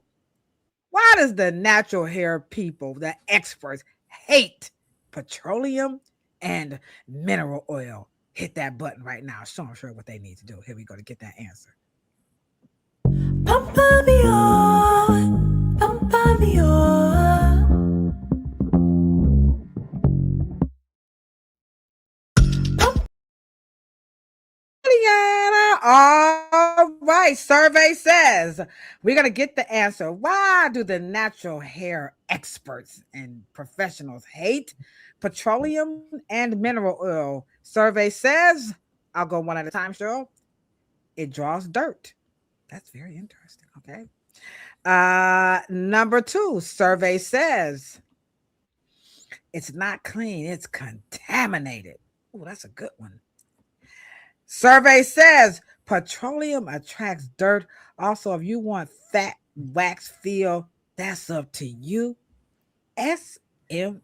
why does the natural hair people, the experts, hate petroleum and mineral oil? Hit that button right now. Show them what they need to do. Here we go to get that answer. All right, survey says we're going to get the answer. Why do the natural hair experts and professionals hate petroleum and mineral oil? Survey says, I'll go one at a time, Cheryl. It draws dirt. That's very interesting, okay? Number two, survey says it's not clean, it's contaminated. Oh, that's a good one. Survey says petroleum attracts dirt. Also, if you want fat wax feel, that's up to you. SMH.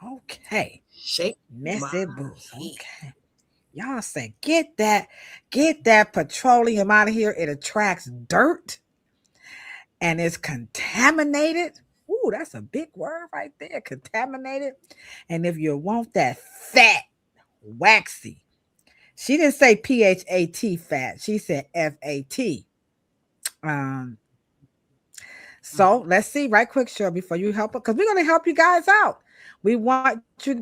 Okay. Shake messy boots. Okay. Y'all say, get that petroleum out of here. It attracts dirt and it's contaminated. Ooh, that's a big word right there. Contaminated. And if you want that fat, waxy, she didn't say PHAT fat. She said FAT. So let's see right quick, Cheryl, before you help her, because we're going to help you guys out. We want you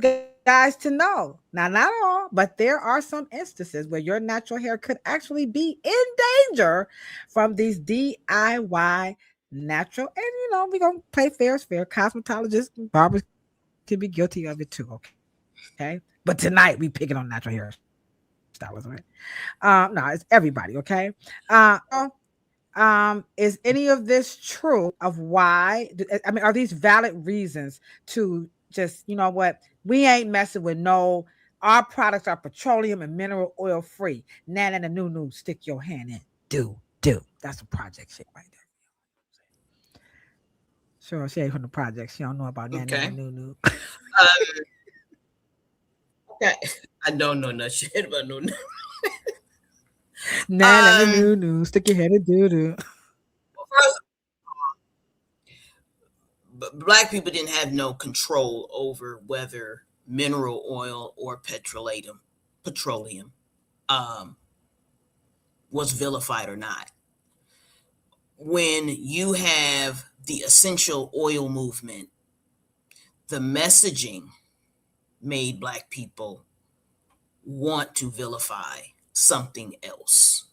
guys to know. Now, not all, but there are some instances where your natural hair could actually be in danger from these DIY natural. And, we're going to play fair is fair. Cosmetologists and barbers can be guilty of it too, okay? But tonight, we picking on natural hair stylists, right? No, it's everybody, okay? Is any of this true of why? I mean, are these valid reasons to just, you know what? We ain't messing with our products are petroleum and mineral oil free. Nan and the new, stick your hand in. Do. That's a project shit right there. Sure, she ain't from the project. She don't know about Nan and the new. Okay. I don't know no shit about no. Nan and the new, stick your head in doo-doo. Black people didn't have no control over whether mineral oil or petroleum was vilified or not. When you have the essential oil movement, the messaging made Black people want to vilify something else.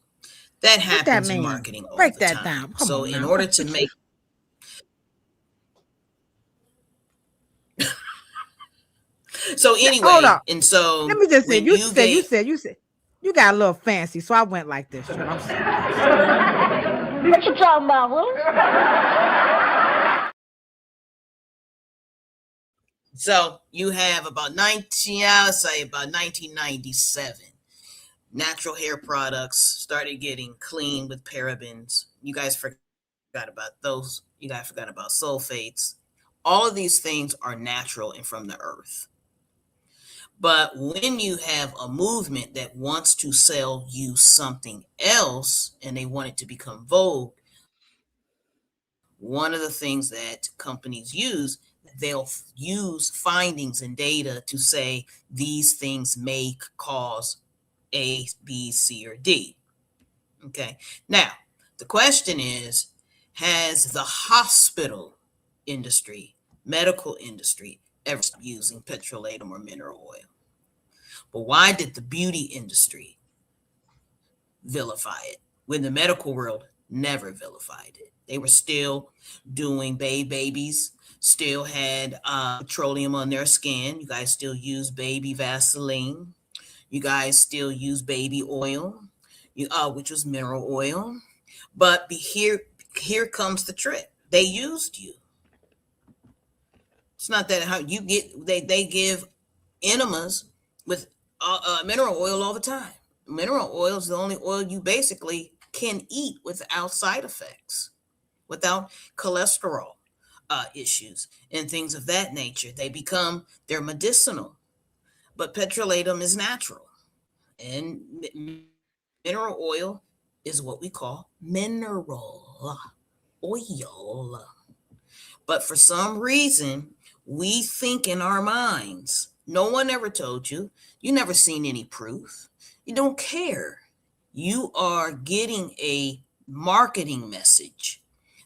That happens in marketing all Break the that time. down. Come So on in now. order to make so anyway, Hold up. and so Let me just say, when you gave, said you got a little fancy, so I went like this. I'm sorry. What you talking about, Will? so you have about 1997, natural hair products started getting clean with parabens. You guys forgot about those. You guys forgot about sulfates. All of these things are natural and from the earth. But when you have a movement that wants to sell you something else and they want it to become vogue, one of the things that companies use, they'll use findings and data to say these things may cause A, B, C, or D. Okay. Now, the question is, has the hospital industry, medical industry, ever stopped using petroleum or mineral oil? But why did the beauty industry vilify it when the medical world never vilified it? They were still doing babies, still had petroleum on their skin. You guys still use baby Vaseline. You guys still use baby oil, which was mineral oil. But here comes the trick. They used you. It's not that how you get. They give enemas with mineral oil all the time. Mineral oil is the only oil you basically can eat without side effects, without cholesterol issues and things of that nature. They're medicinal, but petroleum is natural, and mineral oil is what we call mineral oil. But for some reason, we think in our minds, no one ever told you, you never seen any proof, you don't care. You are getting a marketing message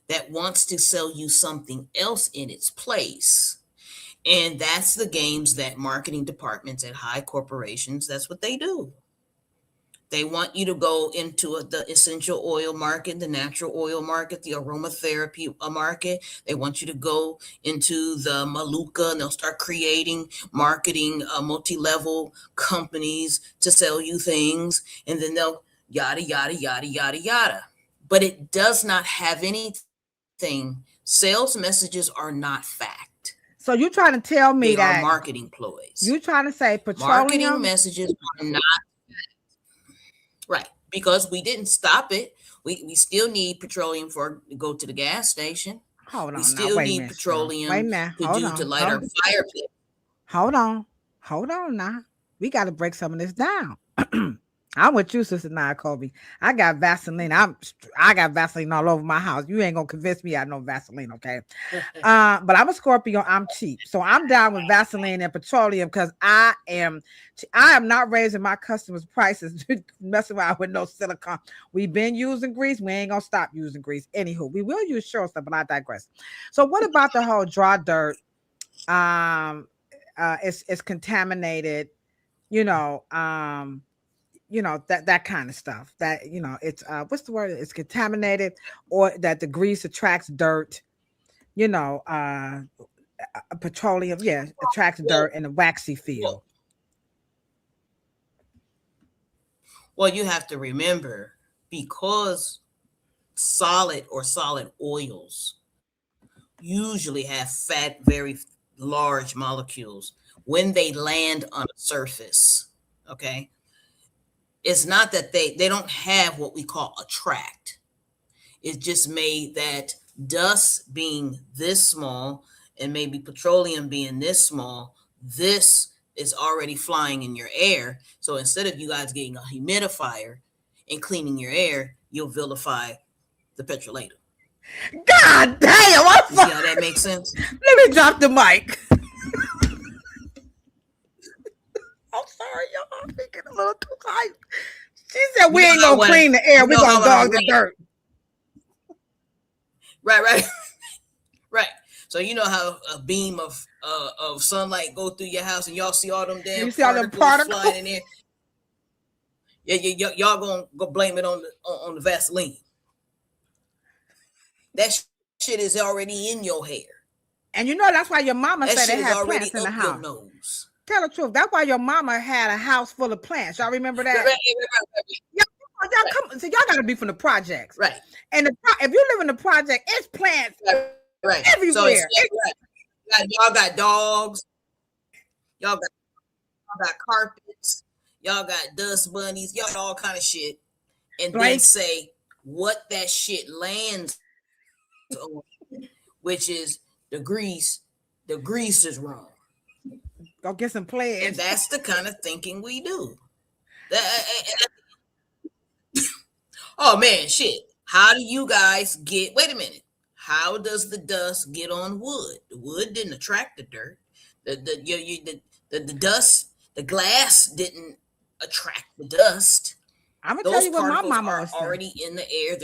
that wants to sell you something else in its place. And that's the games that marketing departments at high corporations, that's what they do. They want you to go into the essential oil market, the natural oil market, the aromatherapy market. They want you to go into the Maluka, and they'll start creating marketing multi-level companies to sell you things. And then they'll yada, yada, yada, yada, yada. But it does not have anything. Sales messages are not fact. So you're trying to tell me They are that marketing ploys. you're trying to say Marketing petroleum messages are not right, because we didn't stop it. We still need petroleum to go to the gas station. Hold on We now. still Wait a need minute. petroleum Wait a minute. to light our fire pit. Hold on now. We got to break some of this down. I'm with you, Sister Nia Kobe. I got Vaseline. I got Vaseline all over my house. You ain't gonna convince me I know Vaseline, okay? But I'm a Scorpio. I'm cheap, so I'm down with Vaseline and petroleum because I am not raising my customers' prices messing around with no silicone. We've been using grease. We ain't gonna stop using grease. Anywho, we will use sure stuff, but I digress. So, what about the whole draw dirt? It's contaminated. That kind of stuff that it's what's the word, it's contaminated, or that the grease attracts dirt, petroleum attracts dirt in a waxy feel. Well, you have to remember, because solid oils usually have very large molecules when they land on a surface. Okay, it's not that they don't have what we call attract. It's just made that dust being this small and maybe petroleum being this small, this is already flying in your air. So instead of you guys getting a humidifier and cleaning your air, you'll vilify the petroleum. God damn! You see how that makes sense? Let me drop the mic. I'm sorry, y'all. I'm thinking a little too high. She said we ain't gonna clean the air. We're gonna dog the dirt. Right. Right. So you know how a beam of sunlight go through your house and y'all see all them damn You see all them particles flying particles? in there. Yeah, y'all gonna go blame it on the Vaseline. That shit is already in your hair. And you know that's why your mama That said shit they is had already plants in the up your house. nose. Tell the truth. That's why your mama had a house full of plants. Y'all remember that? Y'all got to be from the projects. Right. And if you live in the project, it's plants Right. everywhere. So right. Y'all got dogs. Y'all got carpets. Y'all got dust bunnies. Y'all got all kind of shit. And then say what that shit lands on, which is the grease. The grease is wrong. Go get some plants. And that's the kind of thinking we do. Oh man, shit. How do you guys get? Wait a minute. How does the dust get on wood? The wood didn't attract the dirt. The dust, the glass didn't attract the dust. I'm gonna tell you what my mama are already in the air.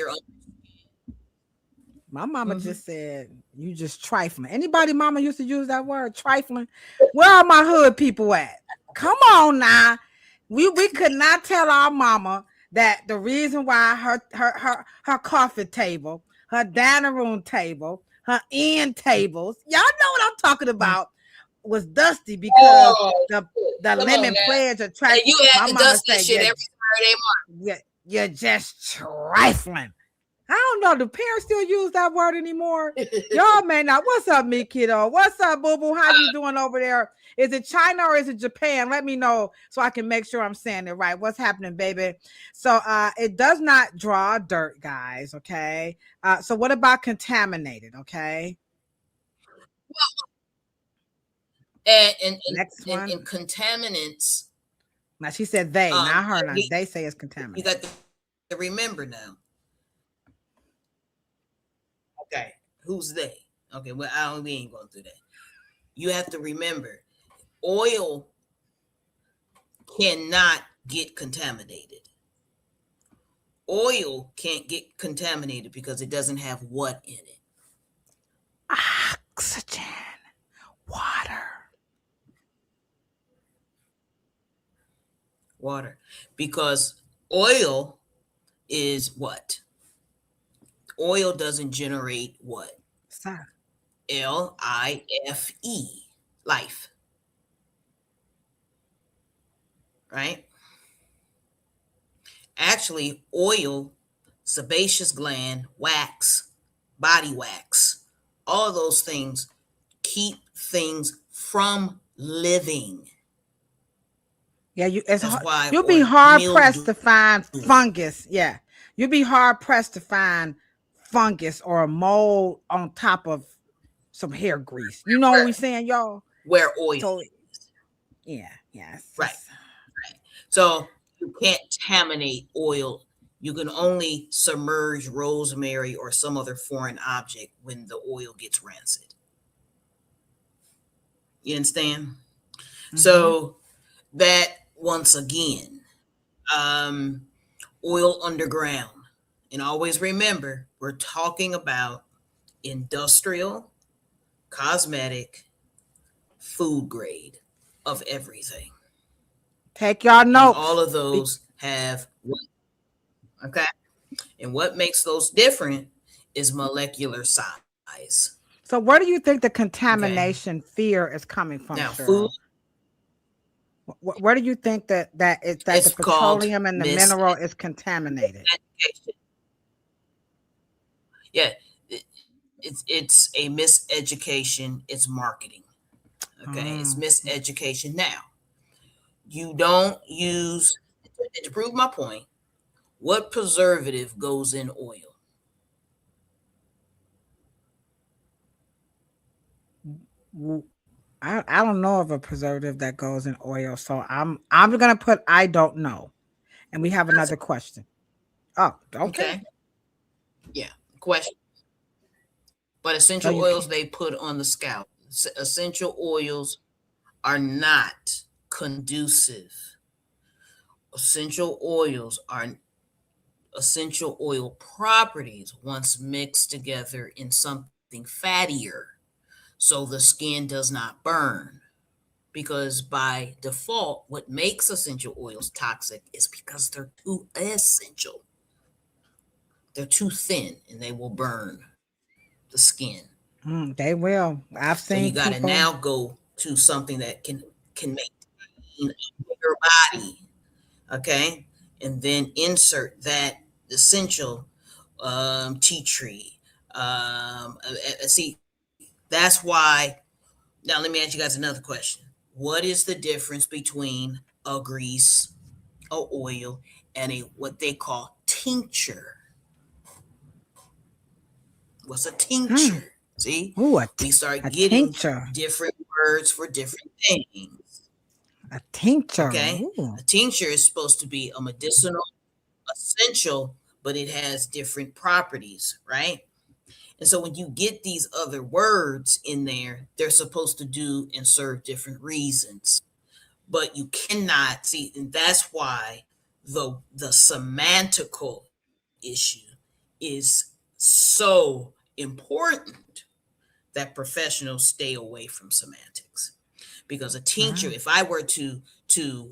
My mama just said, "You just trifling." Anybody mama used to use that word, trifling? Where are my hood people at? Come on now. We could not tell our mama that the reason why her coffee table, her dining room table, her end tables, y'all know what I'm talking about, was dusty because the lemon pledge attracted. You had to dust that shit every Saturday morning. You're just trifling. I don't know. Do parents still use that word anymore? Y'all may not. What's up, me kiddo? What's up, boo boo? How you doing over there? Is it China or is it Japan? Let me know so I can make sure I'm saying it right. What's happening, baby? So it does not draw dirt, guys. Okay. So what about contaminated? Okay. And next one. And contaminants. Now she said they, not her. Now they say it's contaminated. You got to remember now. Okay, who's they? Okay, well, we ain't going through that. You have to remember, oil cannot get contaminated. Oil can't get contaminated because it doesn't have what in it? Oxygen, water. Because oil is what? Oil doesn't generate what? LIFE, life. Right? Actually, oil, sebaceous gland, wax, body wax, all those things keep things from living. Yeah, you'll be hard pressed to find fungus. Yeah, you'll be hard pressed to find fungus or a mold on top of some hair grease. You know what we're saying, y'all? Where oil. So, yes. Right. So you can't contaminate oil. You can only submerge rosemary or some other foreign object when the oil gets rancid. You understand? So that once again, oil underground. And always remember, we're talking about industrial, cosmetic, food grade of everything. Take y'all notes. And all of those have what? Okay. And what makes those different is molecular size. So where do you think the contamination fear is coming from? Now, food. Where do you think that the petroleum and the mineral is contaminated? Yeah, it's a miseducation. It's marketing. Okay, it's miseducation. Now, you don't use, to prove my point, what preservative goes in oil? I don't know of a preservative that goes in oil, so I'm gonna put I don't know. And we have another question. Oh, okay. Yeah, question. But essential oils they put on the scalp. Essential oils are not conducive. Essential oil properties once mixed together in something fattier so the skin does not burn. Because by default, what makes essential oils toxic is because they're too essential. They're too thin and they will burn the skin. They will. I've So you seen got to people. now go to something that can maintain a bigger body, okay, and then insert that essential tea tree. See, that's why. Now let me ask you guys another question. What is the difference between a grease, a oil, and a what they call tincture? What's a Hmm. tincture? See, Ooh, we start a getting tincture. different words for different things. A tincture. Okay, Ooh. a tincture is supposed to be a medicinal essential, but it has different properties, right? And so when you get these other words in there, they're supposed to do and serve different reasons. But you cannot see, and that's why the semantical issue is so important that professionals stay away from semantics. Because a tincture, Wow. if I were to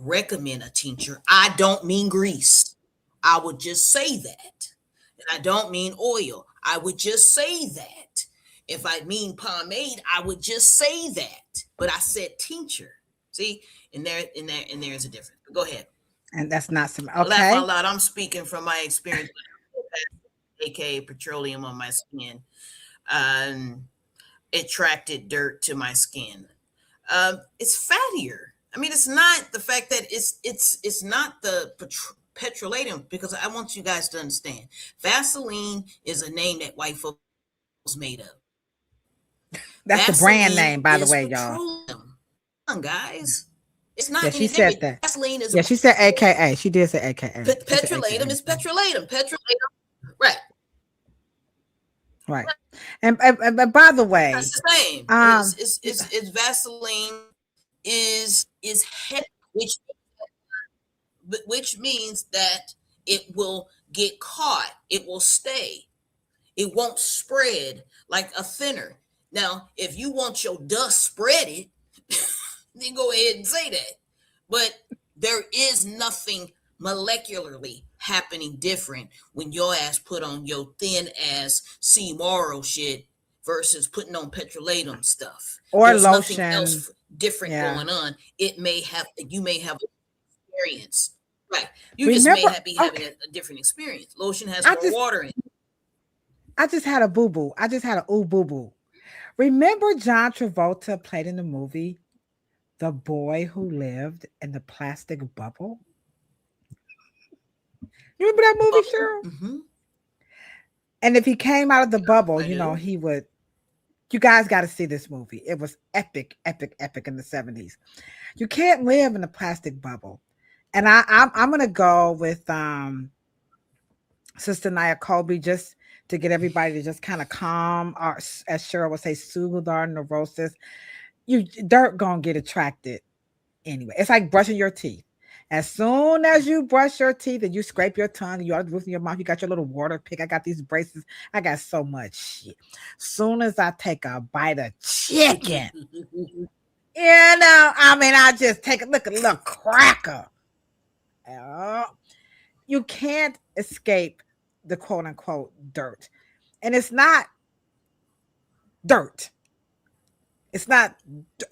recommend a tincture, I don't mean grease. I would just say that. And I don't mean oil. I would just say that. If I mean pomade, I would just say that. But I said tincture. See, and there's a difference. Go ahead. And that's not some. Laugh Okay. out loud. I'm speaking from my experience, aka petroleum on my skin. It attracted dirt to my skin. It's fattier. I mean, it's not the fact that it's not the petroleum, because I want you guys to understand. Vaseline is a name that white folks made up. That's the brand Vaseline name, by the is way, y'all. petroleum. Come on, guys. It's Yeah, not she anything. said that. Vaseline is Yeah, she said AKA. She did say AKA. She said petroleum AKA. is petroleum. Petroleum, right? Right. And by the way, That's the same. It's Vaseline is heavy, which means that it will get caught. It will stay. It won't spread like a thinner. Now, if you want your dust spreaded, then go ahead and say that. But there is nothing molecularly happening different when your ass put on your thin ass C Morrow shit versus putting on petroleum stuff. or There's nothing lotion. else different Yeah. going on. You may have experience. Right. You just Remember, may be having a different experience. Lotion has more water in it. I just had a boo boo. I just had a ooh boo boo. Remember John Travolta played in the movie The Boy Who Lived in the Plastic Bubble? You remember that movie, Cheryl? Mm-hmm. And if he came out of the bubble, I do. he would. You guys got to see this movie. It was epic, epic, epic in the 70s. You can't live in a plastic bubble. And I'm gonna go with Sister Nia Colby, just to get everybody to just kind of calm, or as Cheryl would say, soothe our neurosis. Dirt gonna get attracted anyway. It's like brushing your teeth. As soon as you brush your teeth and you scrape your tongue, you are roofing your mouth, you got your little water pick. I got these braces. I got so much shit. Soon as I take a bite of chicken, I just take a look at a little cracker. You can't escape the quote unquote dirt. And it's not dirt. It's not,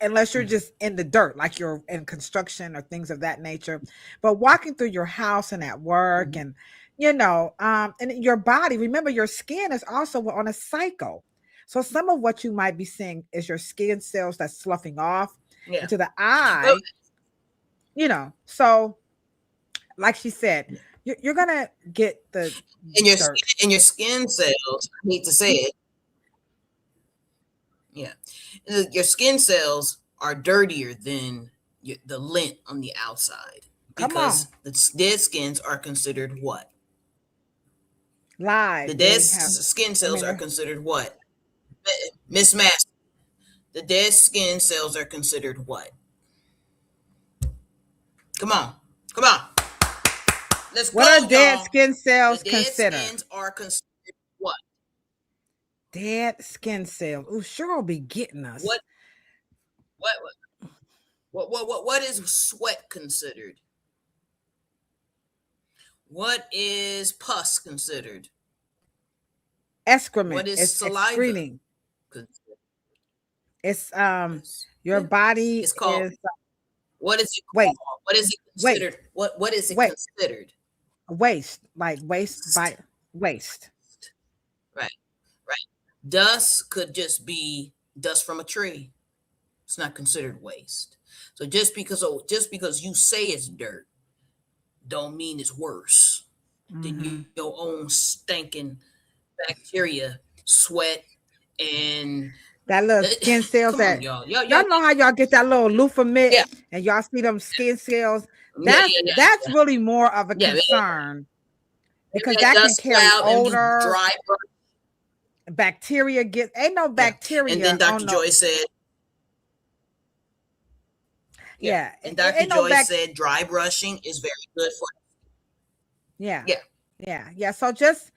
unless you're just in the dirt, like you're in construction or things of that nature. But walking through your house and at work, and and your body, remember your skin is also on a cycle. So some of what you might be seeing is your skin cells that's sloughing off into the eye. So like she said, you're gonna get the dirt. Your skin cells. I hate to say it. Yeah, your skin cells are dirtier than the lint on the outside, because the dead skins are considered what? Live. The dead skin cells are considered what? Miss Master. The dead skin cells are considered what? Come on. Let's what go, are dead y'all. skin cells The dead considered? skins are considered what? Dead skin cells. Oh, sure will be getting us. What what is sweat considered? What is pus considered? Excrement. What is It's saliva excreting. considered? It's Yes. your Yeah. body It's called, is what is it wait, called? What is it wait, considered? What is it wait, considered? waste, like waste by waste. Right, right. Dust could just be dust from a tree. It's not considered waste. So just because you say it's dirt, don't mean it's worse than Mhm. your own stinking bacteria, sweat, and That little skin cells come on, that y'all, y'all know how y'all get that little loofah mitt yeah, and y'all see them skin cells. yeah, yeah, yeah, That's really more of a yeah. concern because That that can dust carry cloud and be odor, dry, bacteria get ain't no yeah. And bacteria then Dr. on no Joy said, yeah, yeah, and it Dr. ain't no Joy said dry brushing is very good for, yeah, yeah. yeah. So just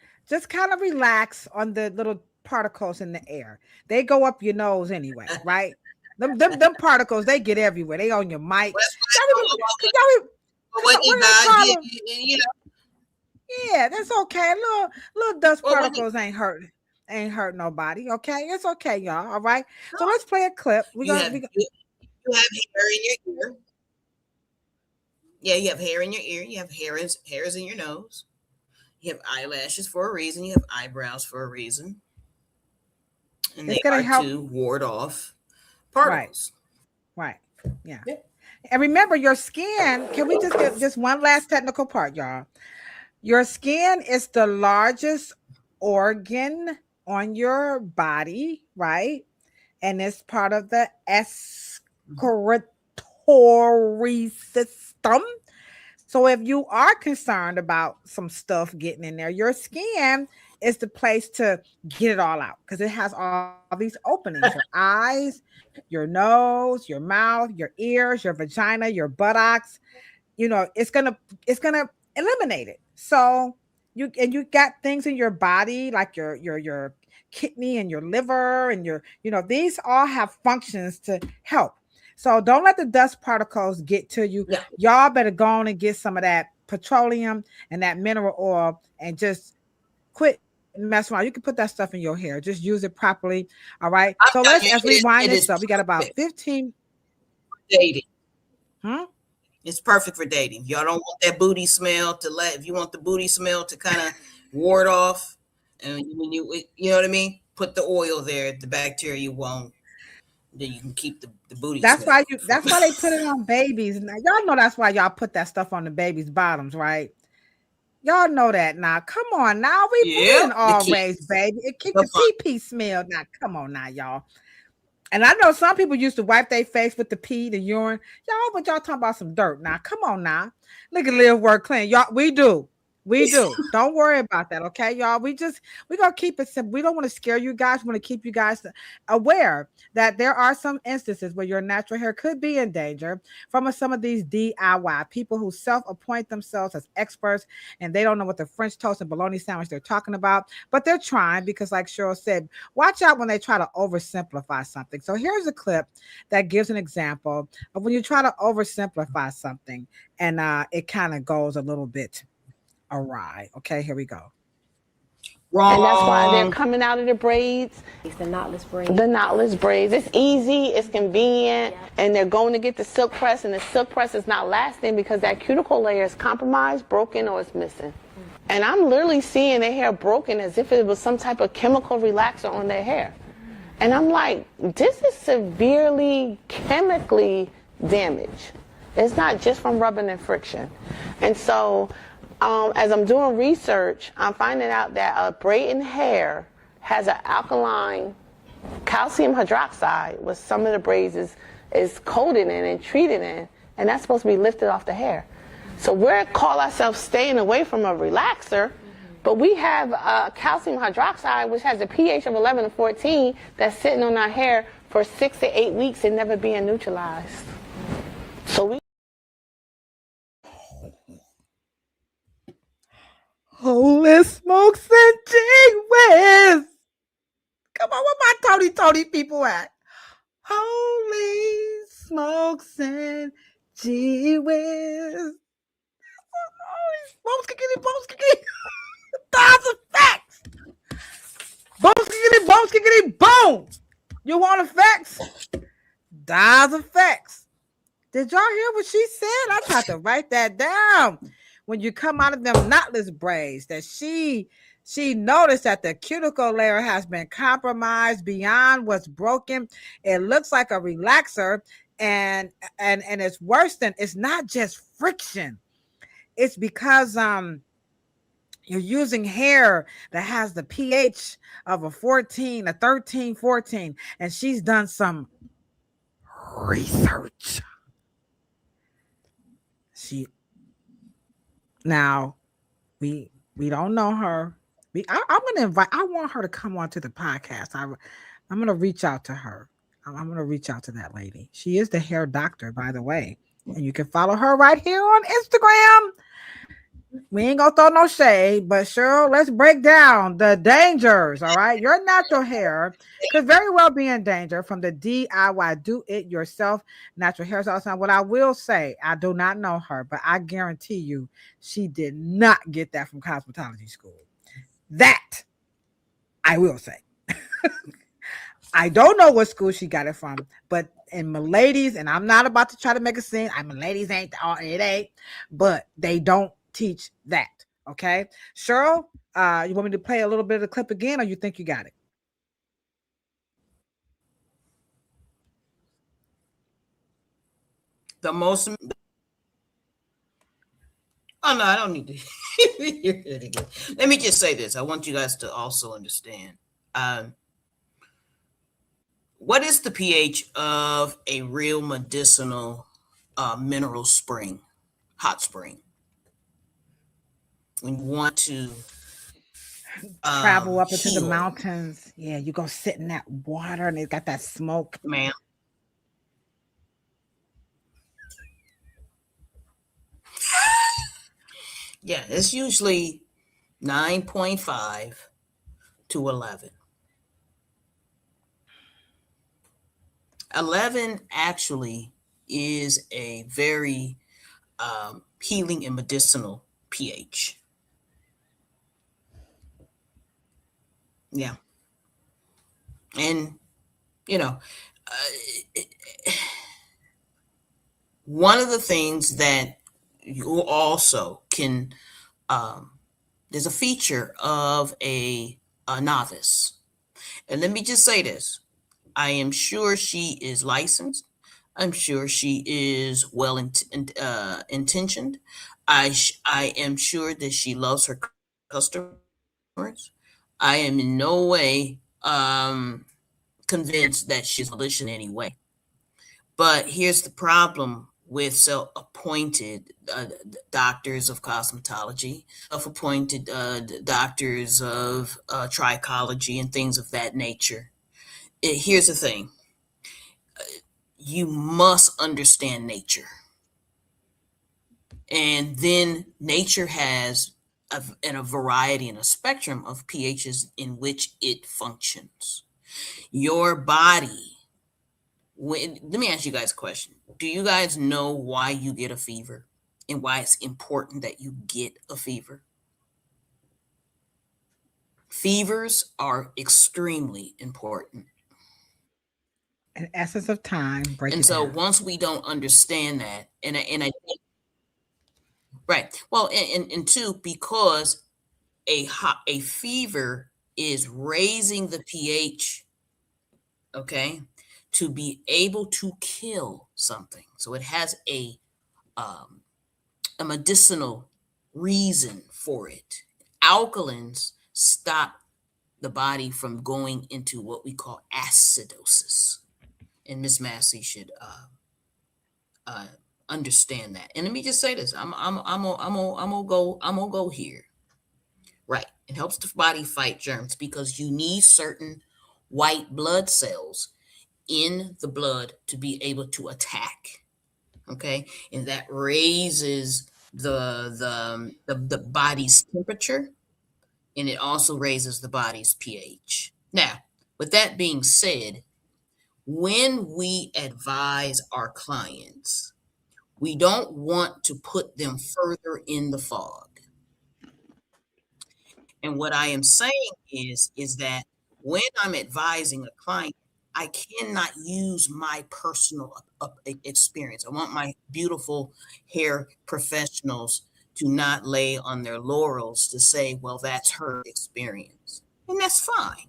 kind of relax on the little particles in the air. They go up your nose anyway, right? Them particles, they get everywhere. They on your mic. Well, that's Y'all why remember, I y'all, but come when on, he what do they died, call them? you know, Yeah, that's okay. Little dust well, when he, particles ain't hurt nobody. Okay, it's okay, y'all. All right. So let's play a clip. you have you have hair in your ear. Yeah, you have hair in your ear. You have hairs in your nose. You have eyelashes for a reason. You have eyebrows for a reason, and it's they gonna are help. to ward off Right, particles. right. Yeah. Yeah. And remember your skin. Can we just get just one last technical part, y'all? Your skin is the largest organ on your body, right? And it's part of the excretory system. So if you are concerned about some stuff getting in there, your skin is the place to get it all out because it has all these openings, your eyes, your nose, your mouth, your ears, your vagina, your buttocks. It's gonna eliminate it. So you got things in your body like your kidney and your liver and these all have functions to help. So don't let the dust particles get to you. Yeah. Y'all better go on and get some of that petroleum and that mineral oil and just quit messing around. You can put that stuff in your hair. Just use it properly. All right. I'm So telling as you, we wind it this is up, we got about perfect 15. for dating. Hmm? It's perfect for dating. If y'all don't want that booty smell if you want the booty smell to kind of ward off, and when you know what I mean, put the oil there. The bacteria won't. Then you can keep the booty That's smell why from. that's why they put it on babies. Now, y'all know that's why y'all put that stuff on the babies' bottoms, right? Y'all know that now. Come on now. We Yeah, didn't the always, kids. baby. It keep The the fun. pee smell. Now, come on now, y'all. And I know some people used to wipe their face with the pee, the urine. Y'all, but y'all talking about some dirt now. Come on now. Look at Live Work Clean. Y'all, we do. We do. Don't worry about that, okay, y'all? We gonna keep it simple. We don't want to scare you guys. We want to keep you guys aware that there are some instances where your natural hair could be in danger from some of these DIY people who self-appoint themselves as experts and they don't know what the French toast and bologna sandwich they're talking about, but they're trying because, like Cheryl said, watch out when they try to oversimplify something. So here's a clip that gives an example of when you try to oversimplify something and it kind of goes a little bit awry. Okay, here we go. Wrong. And that's why they're coming out of the braids. It's the knotless braids. The knotless braids. It's easy, it's convenient, and they're going to get the silk press, and the silk press is not lasting because that cuticle layer is compromised, broken, or it's missing. And I'm literally seeing their hair broken as if it was some type of chemical relaxer on their hair. And I'm like, this is severely chemically damaged. It's not just from rubbing and friction. And so as I'm doing research, I'm finding out that braiding hair has an alkaline calcium hydroxide, which some of the braids is coated in and treated in, and that's supposed to be lifted off the hair. So we call ourselves staying away from a relaxer, but we have calcium hydroxide, which has a pH of 11 to 14, that's sitting on our hair for 6 to 8 weeks and never being neutralized. So we Holy smokes and gee whiz. Come on, where my Tony people at? Holy smokes and gee whiz. Holy smokes, kickity, Thousand facts. Boom, skickity, boom. You want effects? Dials effects. Did y'all hear what she said? I tried to write that down. When you come out of them knotless braids, that she noticed that the cuticle layer has been compromised beyond what's broken. It looks like a relaxer, and it's worse than, it's not just friction. It's because you're using hair that has the pH of a 14, a 13, 14, and she's done some research. Now we don't know her. I'm gonna invite. I want her to come on to the podcast. I'm gonna reach out to her. I'm gonna reach out to that lady. She is the hair doctor, by the way, and you can follow her right here on Instagram. We ain't gonna throw no shade, but Cheryl, let's break down the dangers. All right, your natural hair could very well be in danger from the DIY, do it yourself natural hairstyle. Now, what I will say, I do not know her, but I guarantee you, she did not get that from cosmetology school. That I will say. I don't know what school she got it from, but in Miladies, and I'm not about to try to make a scene. Miladies ain't all it ain't, but they don't teach that. Okay, Cheryl, you want me to play a little bit of the clip again, or you think you got it? The most. Oh no, I don't need to hear it again. Let me just say this. I want you guys to also understand. What is the pH of a real medicinal mineral spring, hot spring? When you want to travel up into the mountains, yeah, you go sit in that water and it's got that smoke. Ma'am. Yeah, it's usually 9.5 to 11. 11 actually is a very healing and medicinal pH. Yeah. And, you know, one of the things that you also can, there's a feature of a novice. And let me just say this. I am sure she is licensed. I'm sure she is well intentioned. I am sure that she loves her customers. I am in no way convinced that she's malicious in any way. But here's the problem with self-appointed doctors of cosmetology, self-appointed doctors of trichology and things of that nature. Here's the thing. You must understand nature. And then nature has a variety and a spectrum of pHs in which it functions. Your body, let me ask you guys a question. Do you guys know why you get a fever and why it's important that you get a fever? Fevers are extremely important. An essence of time. And so once we don't understand that, and I right. Well, and two, because a fever is raising the pH, okay, to be able to kill something. So it has a medicinal reason for it. Alkalins stop the body from going into what we call acidosis. And Miss Massey should understand that. And let me just say this: I'm gonna go here. Right, it helps the body fight germs because you need certain white blood cells in the blood to be able to attack. Okay, and that raises the body's temperature, and it also raises the body's pH. Now, With that being said, when we advise our clients, we don't want to put them further in the fog. And what I am saying is that when I'm advising a client, I cannot use my personal experience. I want my beautiful hair professionals to not lay on their laurels to say, well, that's her experience. And that's fine.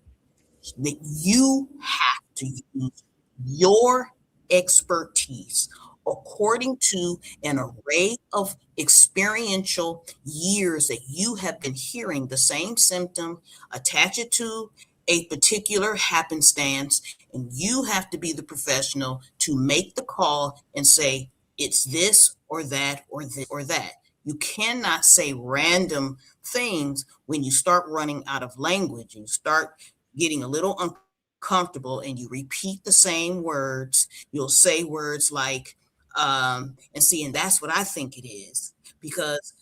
That you have to use your expertise according to an array of experiential years that you have been hearing the same symptom, attach it to a particular happenstance, and you have to be the professional to make the call and say, it's this or that or this or that. You cannot say random things when you start running out of language. You start getting a little uncomfortable and you repeat the same words. You'll say words like, and see, and that's what I think it is, because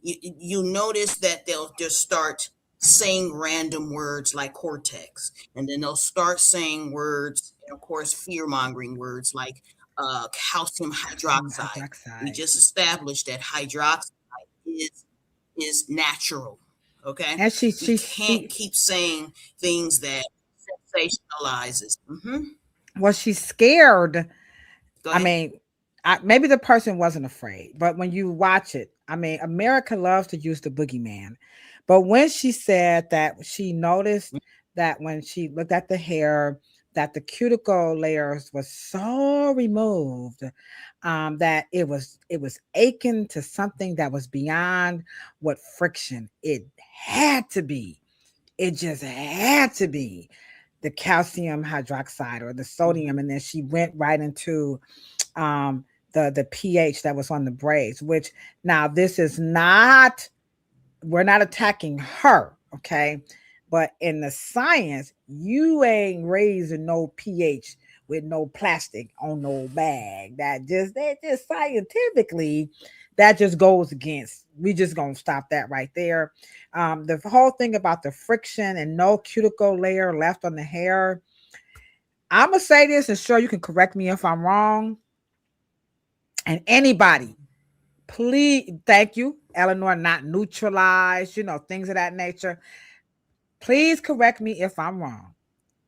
you notice that they'll just start saying random words like cortex, and then they'll start saying words, and of course, fear-mongering words like calcium hydroxide. We just established that hydroxide is natural. Okay, And we can't keep saying things that sensationalizes. well, she's scared. Go I ahead. mean, maybe the person wasn't afraid, but when you watch it, I mean, America loves to use the boogeyman. But when she said that she noticed that when she looked at the hair, that the cuticle layers was so removed, that it was aching to something that was beyond what friction. It had to be. It just had to be the calcium hydroxide or the sodium, and then she went right into the pH that was on the braids. Which now this is not, we're not attacking her, okay? But in the science, you ain't raising no pH with no plastic on no bag. That just scientifically, that just goes against. We just gonna stop that right there. The whole thing about the friction and no cuticle layer left on the hair. I'm gonna say this, and sure, you can correct me if I'm wrong. And anybody, please, thank you, Eleanor, not neutralize, things of that nature. Please correct me if I'm wrong.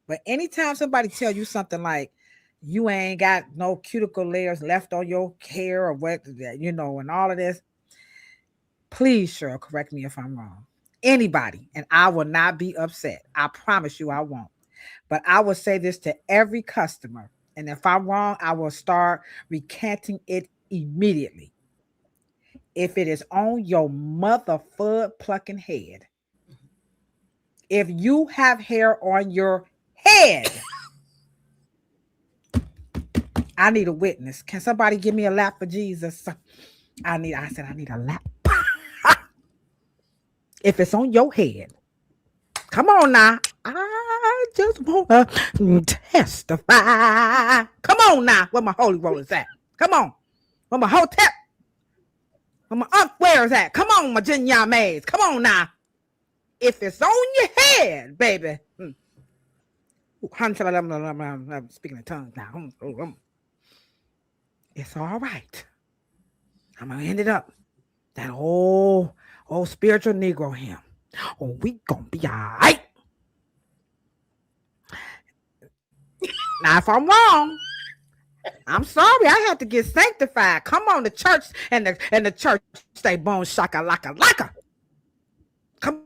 But anytime somebody tell you something like you ain't got no cuticle layers left on your hair or what, and all of this, please, Cheryl, correct me if I'm wrong. Anybody, and I will not be upset. I promise you I won't. But I will say this to every customer. And if I'm wrong, I will start recanting it immediately. If it is on your mother foot plucking head, if you have hair on your head, I need a witness. Can somebody give me a lap for Jesus? I said I need a lap. If it's on your head, come on now. I just wanna testify. Come on now. Where my holy rollers at? Come on. Where my hotep? Where my where's at? Come on, my Jinya maids. Come on now. If it's on your head, baby. I'm speaking in tongues now. It's all right. I'm gonna end it up. That old spiritual Negro hymn. Oh, we gonna be all right. Now, if I'm wrong, I'm sorry. I had to get sanctified. Come on, the church and the church say bone shaka laka laka. Come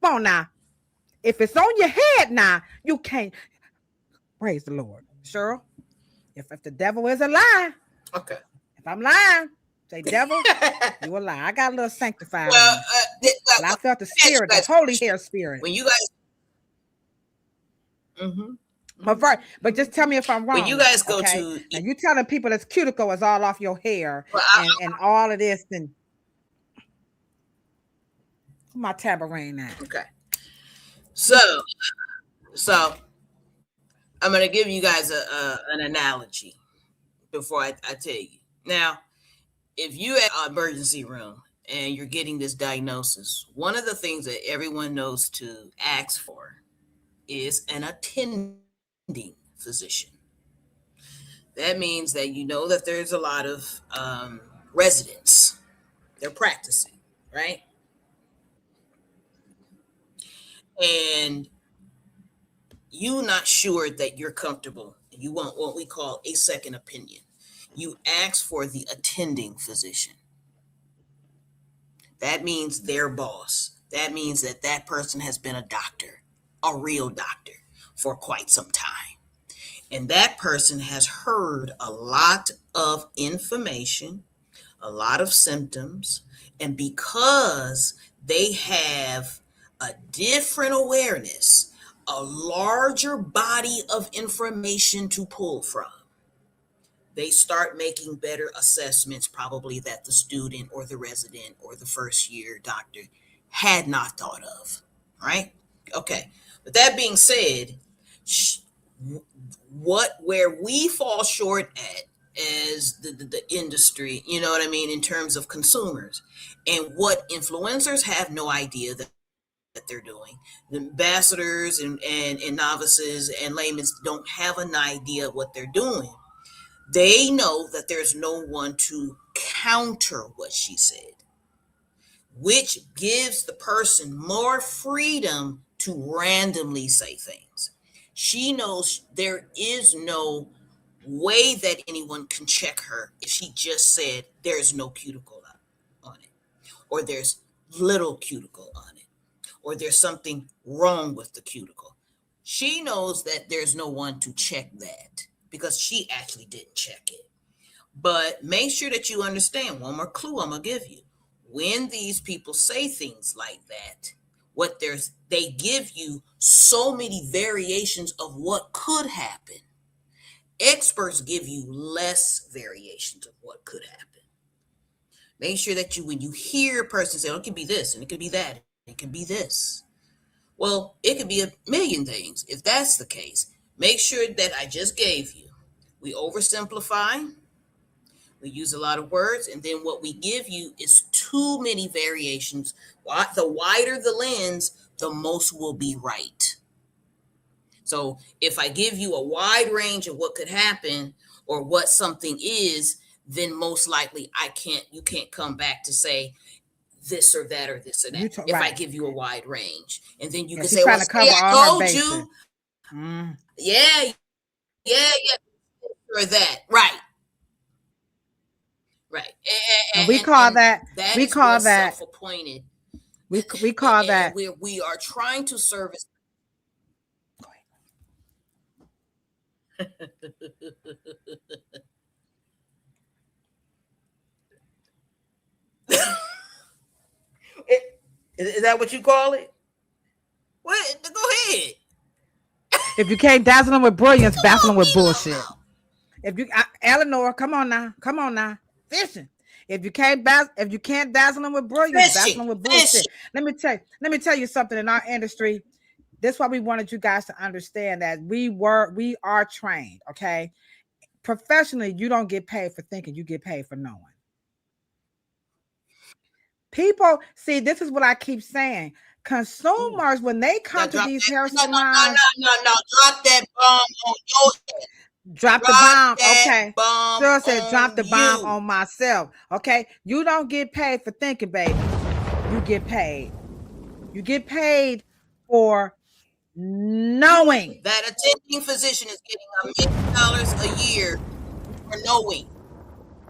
on now. If it's on your head now, you can't. Praise the Lord. Cheryl, if the devil is a lie, Okay. if I'm lying, say devil, you a lie. I got a little sanctified. Well, I felt the spirit, the holy hair spirit. when you guys, But just tell me if I'm wrong. when you guys go okay? to, Now you telling people this cuticle is all off your hair well, and all of this, and my tambourine now. okay. So I'm going to give you guys an analogy before I tell you. Now, if you're at an emergency room and you're getting this diagnosis, one of the things that everyone knows to ask for is an attending physician. That means that you know that there's a lot of residents. They're practicing, right? And you're not sure that you're comfortable. You want what we call a second opinion. You ask for the attending physician. That means their boss. That means that that person has been a doctor, a real doctor, for quite some time. And that person has heard a lot of information, a lot of symptoms, and because they have a different awareness, a larger body of information to pull from, they start making better assessments, probably that the student or the resident or the first year doctor had not thought of, right? Okay. But that being said, where we fall short at as the industry, you know what I mean, in terms of consumers, and what influencers have no idea that they're doing. The ambassadors and novices and laymen don't have an idea what they're doing. They know that there's no one to counter what she said, which gives the person more freedom to randomly say things. She knows there is no way that anyone can check her if she just said there's no cuticle on it, or there's little cuticle on it, or there's something wrong with the cuticle. She knows that there's no one to check that because she actually didn't check it. But make sure that you understand one more clue I'm going to give you. When these people say things like that, they give you so many variations of what could happen. Experts give you less variations of what could happen. Make sure that when you hear a person say, oh, it could be this and it could be that, it could be this. Well, it could be a million things. If that's the case, make sure that I just gave you. We oversimplify. We use a lot of words, and then what we give you is too many variations. The wider the lens, the most will be right. So if I give you a wide range of what could happen or what something is, then most likely you can't come back to say this or that or this or that. If I give you a wide range, and then you can say, well, I told you. Yeah, or that, right. Right. And we call that self-appointed. We call that we are trying to service. Is that what you call it? What? Go ahead. If you can't dazzle them with brilliance, dazzle them with bullshit. If you, Eleanor, come on now, fishing. If you can't dazzle them with brilliance, dazzle them with bullshit. Let me tell you something in our industry. This is why we wanted you guys to understand that we are trained. Okay, professionally, you don't get paid for thinking; you get paid for knowing. People see. This is what I keep saying. Consumers, when they come to these hair salons, no, drop that bomb on your head. Drop the bomb. Okay. Sure said drop the bomb on myself. Okay. You don't get paid for thinking, baby. You get paid. You get paid for knowing. That attending physician is getting $1 million a year for knowing,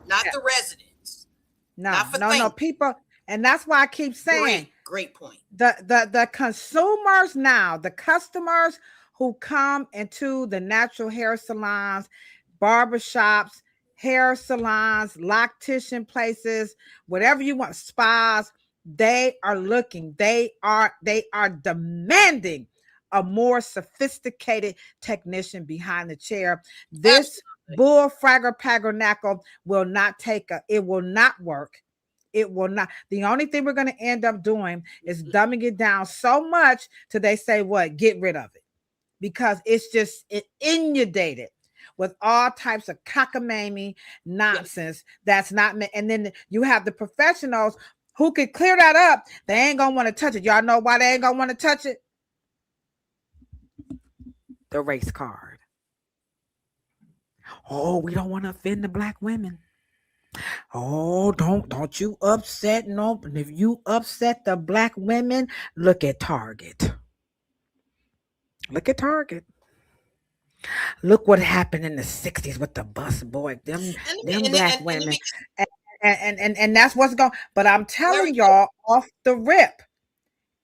not the residents. No, people. And that's why I keep saying. Great point. The consumers now, the customers who come into the natural hair salons, barbershops, hair salons, loctician places, whatever you want, spas, they are looking, they are demanding a more sophisticated technician behind the chair. This bull fragger paggernackle will not it will not work. It will not. The only thing we're going to end up doing is dumbing it down so much till they say, what? Get rid of it. Because it's just inundated with all types of cockamamie nonsense that's not. And then you have the professionals who could clear that up. They ain't going to want to touch it. Y'all know why they ain't going to want to touch it? the race card. Oh, we don't want to offend the black women. Oh, don't you upset no. But if you upset the black women, look at Target. Look at Target. Look what happened in the 60s with the bus boy. Them black women. And that's what's going. But I'm telling y'all off the rip,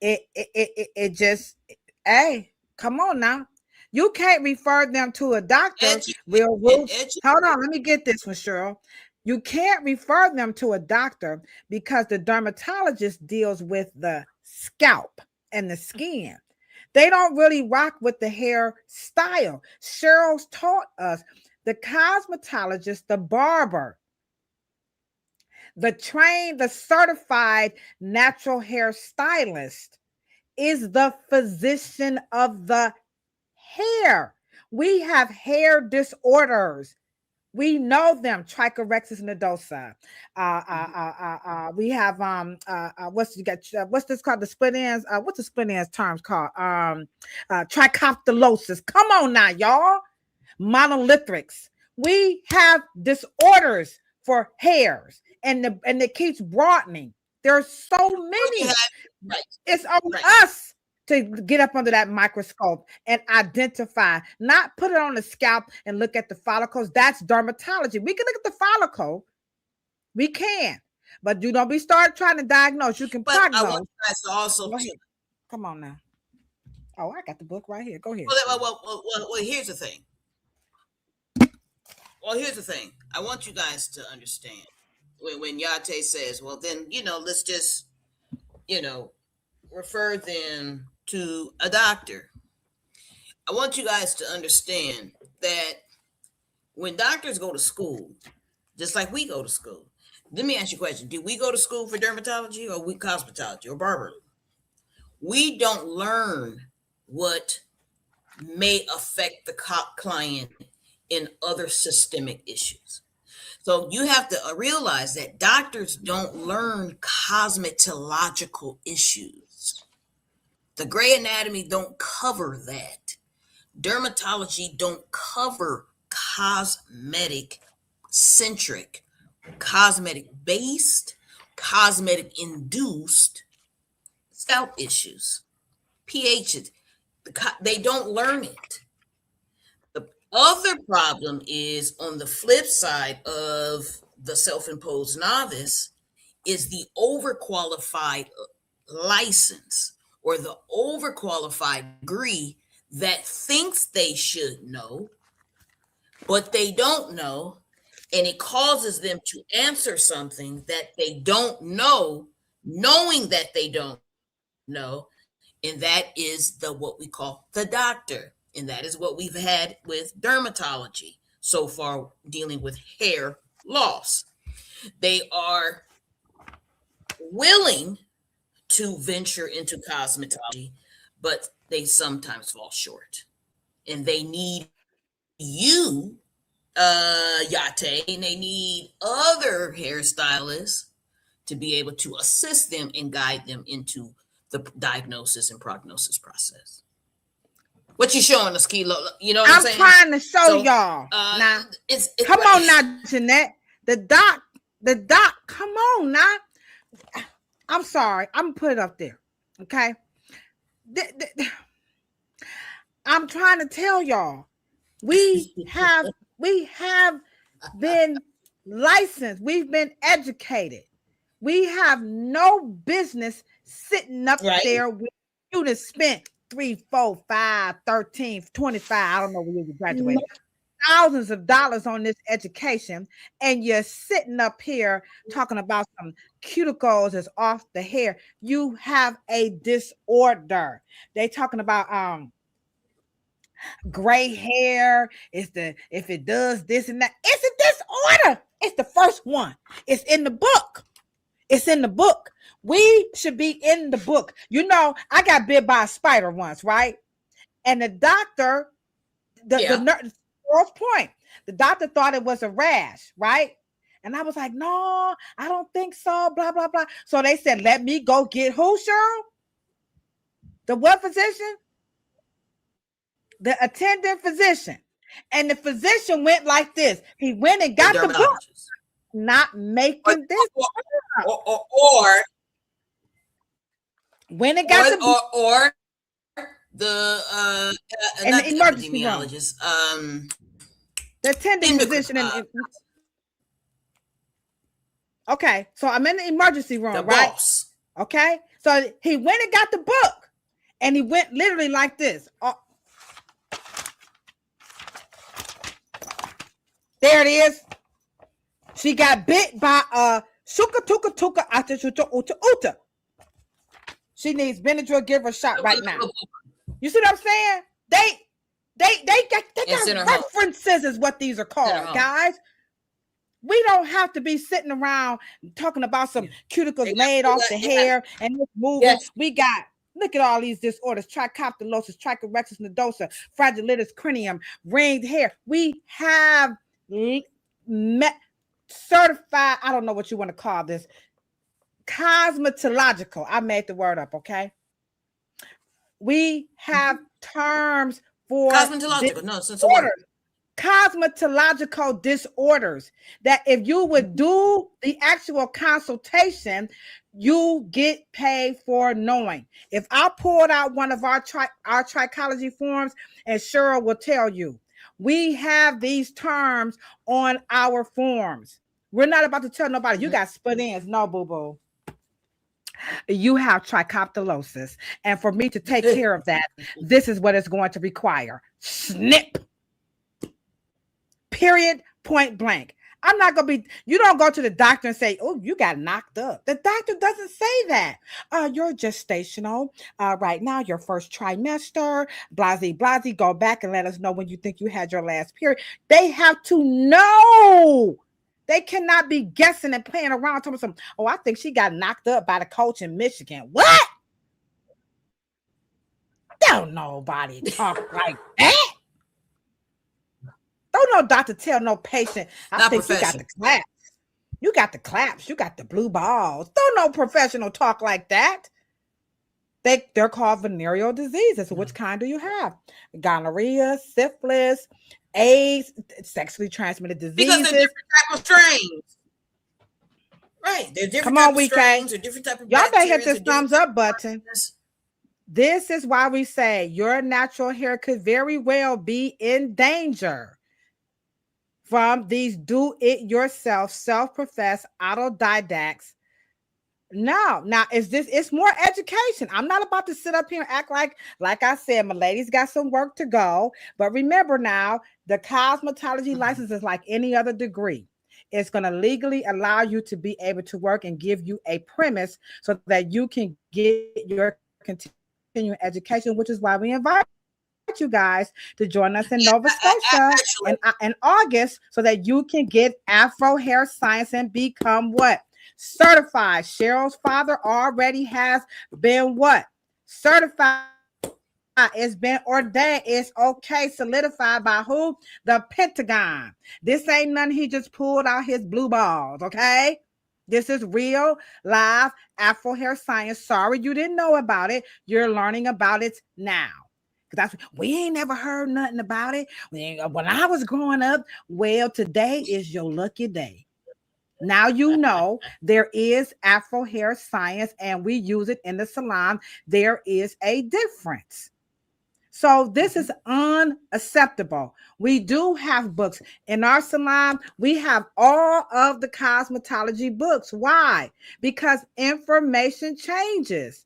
it just, hey, come on now. You can't refer them to a doctor. Hold on, let me get this one, Cheryl. You can't refer them to a doctor because the dermatologist deals with the scalp and the skin. They don't really rock with the hair style. Cheryl's taught us the cosmetologist, the barber, the trained, the certified natural hair stylist is the physician of the hair. We have hair disorders. We know them, trichorexis nodosa. We have what's this called? The split ends. What's the split ends terms called? Trichophthalmosis. Come on now, y'all. Monolithics. We have disorders for hairs, and it keeps broadening. There's so many. It's on us to get up under that microscope and identify, not put it on the scalp and look at the follicles. That's dermatology. We can look at the follicle. We can. But you don't be start trying to diagnose. You can prognose. I want you guys to also come on now. Oh, I got the book right here. Go ahead. Well, here's the thing. I want you guys to understand when Yate says, well, then, let's just, refer them to a doctor. I want you guys to understand that when doctors go to school, just like we go to school, let me ask you a question. Do we go to school for dermatology or cosmetology or barbering? We don't learn what may affect the client in other systemic issues. So you have to realize that doctors don't learn cosmetological issues. The gray anatomy don't cover that. Dermatology don't cover cosmetic-centric, cosmetic-based, cosmetic-induced scalp issues. pH, they don't learn it. The other problem is on the flip side of the self-imposed novice is the overqualified license or the overqualified degree that thinks they should know, but they don't know, and it causes them to answer something that they don't know, knowing that they don't know, and that is what we call the doctor, and that is what we've had with dermatology so far, dealing with hair loss. They are willing to venture into cosmetology, but they sometimes fall short, and they need you, Yate, and they need other hairstylists to be able to assist them and guide them into the diagnosis and prognosis process. What you showing us, Kilo? You know what I'm saying? I'm trying to show y'all. Now, come on now, Jeanette. The doc, come on now. I'm sorry. I'm gonna put it up there. Okay. I'm trying to tell y'all, we have been licensed. We've been educated. We have no business sitting up there with you to spent 3, 4, 5, 13, 25. I don't know when you graduated. Thousands of dollars on this education, and you're sitting up here talking about some cuticles is off the hair. You have a disorder. They talking about gray hair is if it does this and that. It's a disorder. It's the first one. It's in the book. It's in the book. We should be in the book. You know, I got bit by a spider once, right? And the doctor, the nurse, first point, the doctor thought it was a rash, right? And I was like, no, I don't think so, blah, blah, blah. So they said, let me go get who, Cheryl? The what physician? the attending physician. And the physician went like this. He went and got the book. dermatologist. Not making this. Or When it got the book. or the And not the the emergency room. epidemiologist, The attending endocrine, physician. Okay, so I'm in the emergency room, the right? boss. Okay, so he went and got the book, and he went literally like this. There it is. She got bit by a shuka tuka tuka ata shuta uta uta. She needs Benadryl. Give her a shot right now. You see what I'm saying? They got references is what these are called, guys. We don't have to be sitting around talking about some cuticles laid off the hair and this moving. Yes. We got, look at all these disorders: trichoptilosis, trichorexis nodosa, fragilitis cranium, ringed hair. We have certified, I don't know what you want to call this, cosmetological. I made the word up, okay? We have terms for Cosmetological. No, since the word. Cosmetological disorders that if you would do the actual consultation, you get paid for knowing. If I pulled out one of our trichology forms, and Cheryl will tell you, we have these terms on our forms. We're not about to tell nobody you got split ends. No, boo-boo. You have trichoptilosis. And for me to take care of that, this is what it's going to require. Snip. Period, point blank. I'm not going to be, you don't go to the doctor and say, oh, you got knocked up. The doctor doesn't say that. You're gestational. Right now, your first trimester, blase, go back and let us know when you think you had your last period. They have to know. They cannot be guessing and playing around. Talking some, oh, I think she got knocked up by the coach in Michigan. What? Don't nobody talk like that. Don't no doctor tell no patient, I think you got the claps. You got the claps. You got the blue balls. Don't no professional talk like that. They're called venereal diseases. So which kind do you have? Gonorrhea, syphilis, AIDS, sexually transmitted diseases. Because they're different type of strains. Right. They're different type of strains or different type of y'all better hit this thumbs up button. This is why we say your natural hair could very well be in danger from these do-it-yourself, self-professed autodidacts. Now it's more education. I'm not about to sit up here and act like I said, my ladies got some work to go. But remember now, the cosmetology license is like any other degree. It's going to legally allow you to be able to work and give you a premise so that you can get your continuing education, which is why we invite you guys to join us in Nova Scotia in August so that you can get Afro hair science and become what? Certified. Cheryl's father already has been what? Certified. It's been ordained. It's okay. Solidified by who? The Pentagon. This ain't nothing he just pulled out his blue balls, okay? This is real, live Afro hair science. Sorry you didn't know about it. You're learning about it now. Because we ain't never heard nothing about it. When I was growing up, well, today is your lucky day. Now you know there is Afro hair science and we use it in the salon. There is a difference. So this is unacceptable. We do have books. In our salon, we have all of the cosmetology books. Why? Because information changes.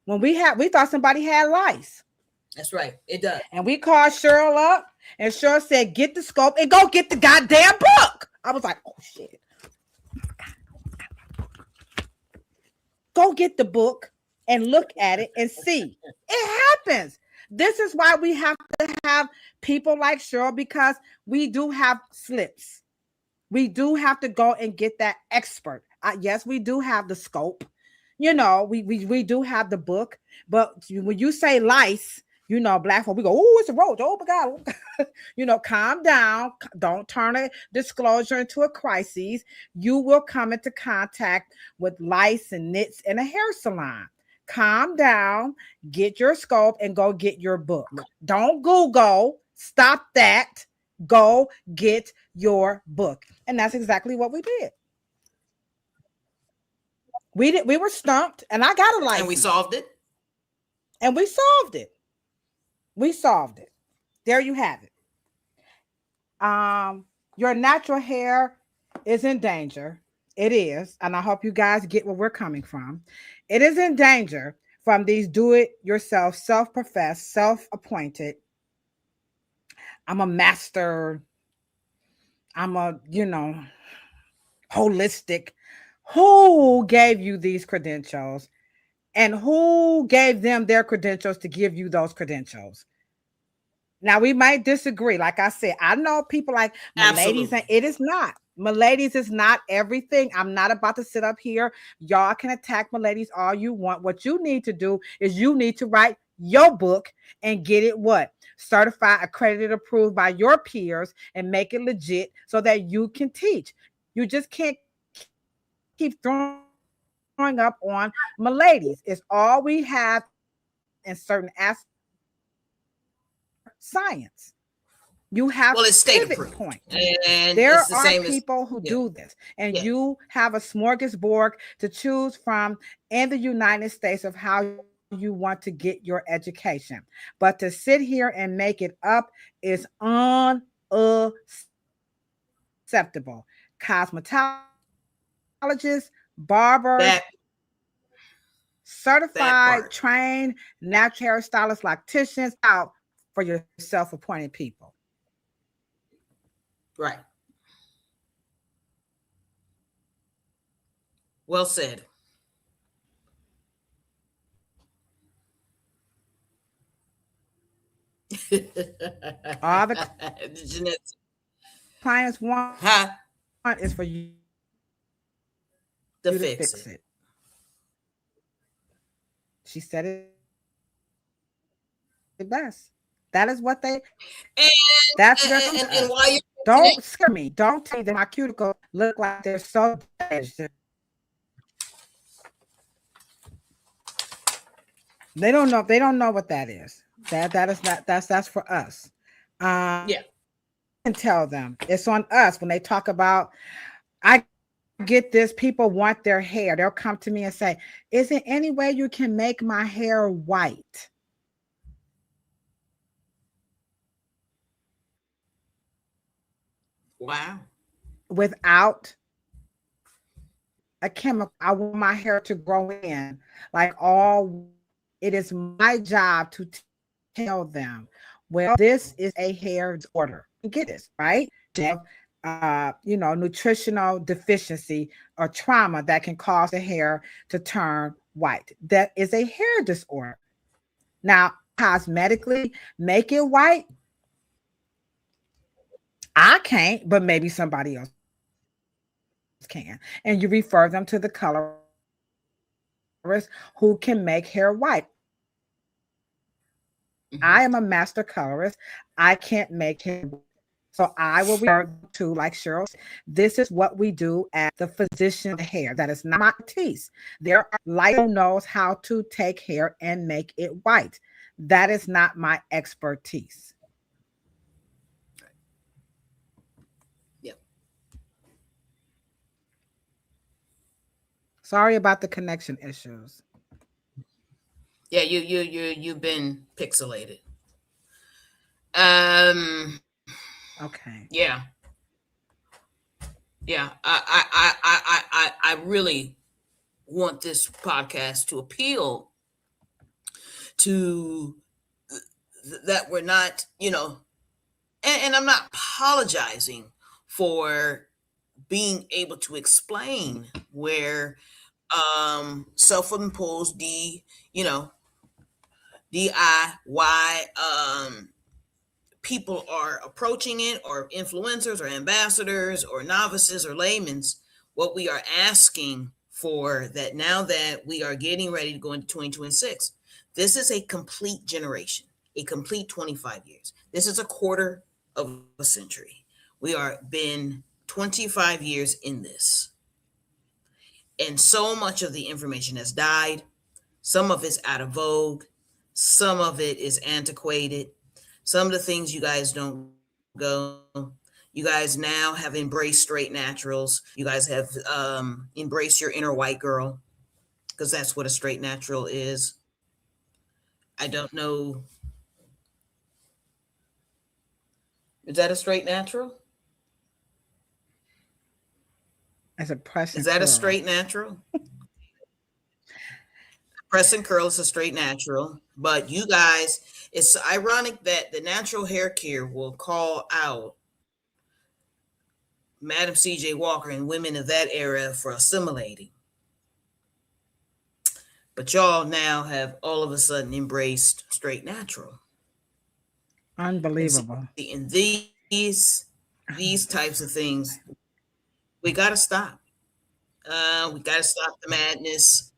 When we thought somebody had lice. That's right. It does. And we called Cheryl up and Cheryl said, get the scope and go get the goddamn book. I was like, oh shit. Go get the book and look at it and see. It happens. This is why we have to have people like Cheryl, because we do have slips. We do have to go and get that expert. Yes, we do have the scope. You know, we do have the book. But when you say lice, you know, black folk, we go, oh, it's a roach. Oh, my God. You know, calm down. Don't turn a disclosure into a crisis. You will come into contact with lice and nits in a hair salon. calm down, get your scope, and go get your book. Don't Google. Stop that. Go get your book. And that's exactly what we did. We were stumped, and I got a license. And we solved it. And we solved it. We solved it. There you have it. Your natural hair is in danger. It is, and I hope you guys get where we're coming from. It is in danger from these do-it-yourself, self-professed, self-appointed. I'm a master. I'm a, holistic. Who gave you these credentials? And who gave them their credentials to give you those credentials? Now, we might disagree. Like I said, I know people like ladies, and it is not. Miladies is not everything. I'm not about to sit up here. Y'all can attack miladies all you want. What you need to do is you need to write your book and get it what? Certified, accredited, approved by your peers and make it legit so that you can teach. You just can't keep throwing up on miladies. It's all we have in certain aspects. Science. You have it's state approved. Point. And there the are people who do this, and you have a smorgasbord to choose from in the United States of how you want to get your education. But to sit here and make it up is unacceptable. Cosmetologists, barbers, certified, trained, natural hairstylists, locticians out for your self-appointed people. Right. Well said. All the clients want is for you to fix it. She said it the best. That is what they. That's their. And why you don't scare me. Don't tell me that my cuticle look like they're so damaged. They don't know. They don't know what that is. That is not. That's for us. Yeah. And tell them it's on us when they talk about. I get this. People want their hair. They'll come to me and say, "Is there any way you can make my hair white?" Wow. Without a chemical, I want my hair to grow in like all. It is my job to tell them, well, this is a hair disorder. Get this, right? Nutritional deficiency or trauma that can cause the hair to turn white. That is a hair disorder. Now, cosmetically make it white. I can't, but maybe somebody else can. And you refer them to the colorist who can make hair white. Mm-hmm. I am a master colorist. I can't make hair white. So I will refer to, like Cheryl, this is what we do at the physician of the hair. That is not my expertise. There are light who knows how to take hair and make it white. That is not my expertise. Sorry about the connection issues. Yeah, you've been pixelated. Okay. Yeah. Yeah. I really want this podcast to appeal to that we're not, and I'm not apologizing for being able to explain where self-imposed DIY people are approaching it, or influencers or ambassadors or novices or laymen's. What we are asking for, that now that we are getting ready to go into 2026, this is a complete generation, a complete 25 years. This is a quarter of a century. We are been 25 years in this. And so much of the information has died. Some of it's out of vogue. Some of it is antiquated. Some of the things you guys don't go. You guys now have embraced straight naturals. You guys have embraced your inner white girl, because that's what a straight natural is. I don't know. Is that a straight natural? As a press Is and that a curl. straight natural? Press and curl is a straight natural. But you guys, it's ironic that the natural hair care will call out Madam C.J. Walker and women of that era for assimilating. But y'all now have all of a sudden embraced straight natural. Unbelievable. And these types of things, we got to stop. We got to stop the madness.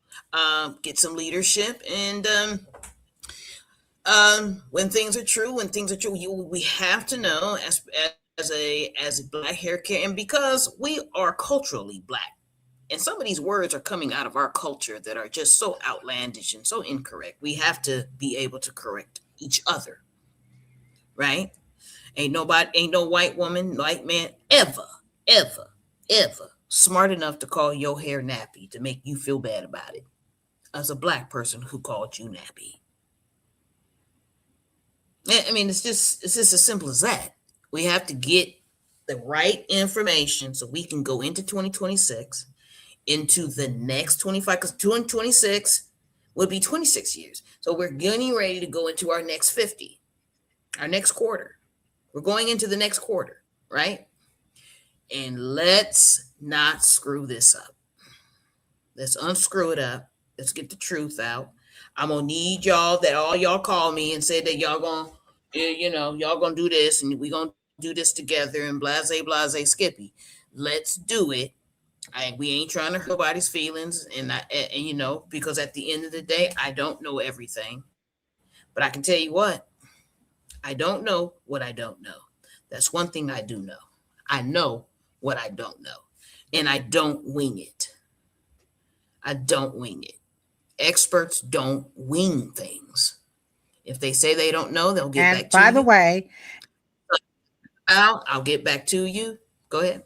Get some leadership, and when things are true, we have to know as a black hair care, and because we are culturally black, and some of these words are coming out of our culture that are just so outlandish and so incorrect. We have to be able to correct each other, right? Ain't no white woman, white man ever smart enough to call your hair nappy to make you feel bad about it as a black person who called you nappy. I mean, it's just as simple as that. We have to get the right information so we can go into 2026, into the next 25, because 2026 would be 26 years. So we're getting ready to go into our next 50, our next quarter. We're going into the next quarter, right? And let's not screw this up. Let's unscrew it up. Let's get the truth out. I'm gonna need y'all that all y'all call me and say that y'all gonna, y'all gonna do this and we gonna do this together and blase skippy. Let's do it. We ain't trying to hurt nobody's feelings, and because at the end of the day, I don't know everything, but I can tell you what, I don't know what I don't know. That's one thing I do know. I know what I don't know, and I don't wing it. I don't wing it. Experts don't wing things. If they say they don't know, they'll get back to you. And by the way, I'll get back to you. Go ahead.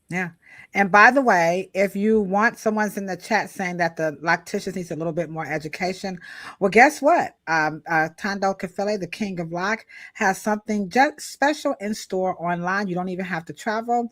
Yeah. And by the way, if you want, someone's in the chat saying that the lacticians needs a little bit more education. Well, guess what? Tando Kafele, the king of lock, has something just special in store online. You don't even have to travel.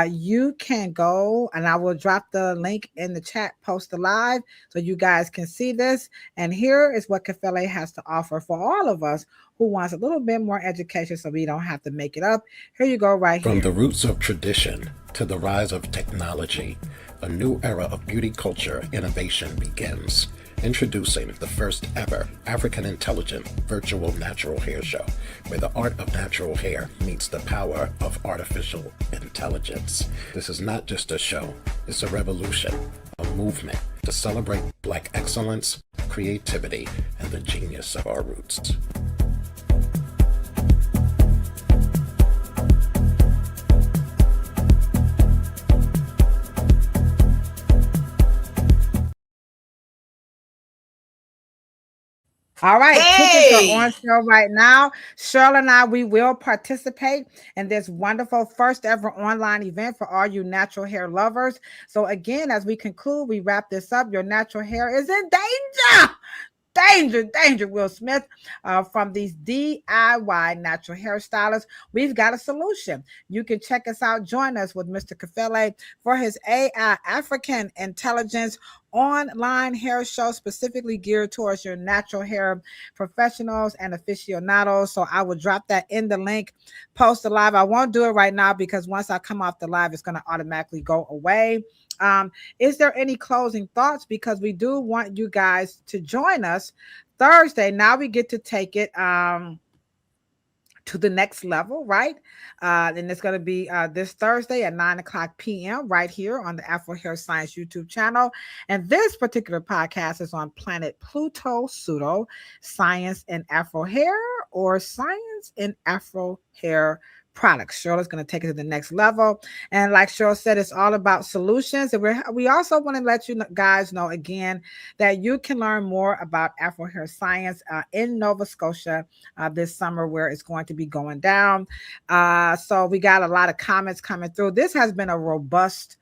You can go, and I will drop the link in the chat, post the live, so you guys can see this. And here is what Kafele has to offer for all of us who wants a little bit more education so we don't have to make it up. Here you go, right here. From the roots of tradition to the rise of technology, a new era of beauty culture innovation begins. Introducing the first ever African Intelligent Virtual Natural Hair Show, where the art of natural hair meets the power of artificial intelligence. This is not just a show, it's a revolution, a movement to celebrate Black excellence, creativity, and the genius of our roots. All right, Hey! tickets are on sale right now. Cheryl and I, we will participate in this wonderful first ever online event for all you natural hair lovers. So again, as we conclude, we wrap this up. Your natural hair is in danger. Danger, Will Smith. From these DIY natural hairstylists, we've got a solution. You can check us out. Join us with Mr. Kafele for his AI African Intelligence online hair show, specifically geared towards your natural hair professionals and aficionados. So I will drop that in the link, post the live. I won't do it right now because once I come off the live, it's going to automatically go away. Is there any closing thoughts? Because we do want you guys to join us Thursday. Now we get to take it to the next level, right? And it's going to be this Thursday at 9:00 p.m. right here on the Afro Hair Science YouTube channel. And this particular podcast is on Planet Pluto, Pseudo Science in Afro Hair, or Science in Afro Hair products. Cheryl's going to take it to the next level. And like Cheryl said, it's all about solutions. And we also want to let you guys know again that you can learn more about Afro Hair Science in Nova Scotia this summer, where it's going to be going down. So we got a lot of comments coming through. This has been a robust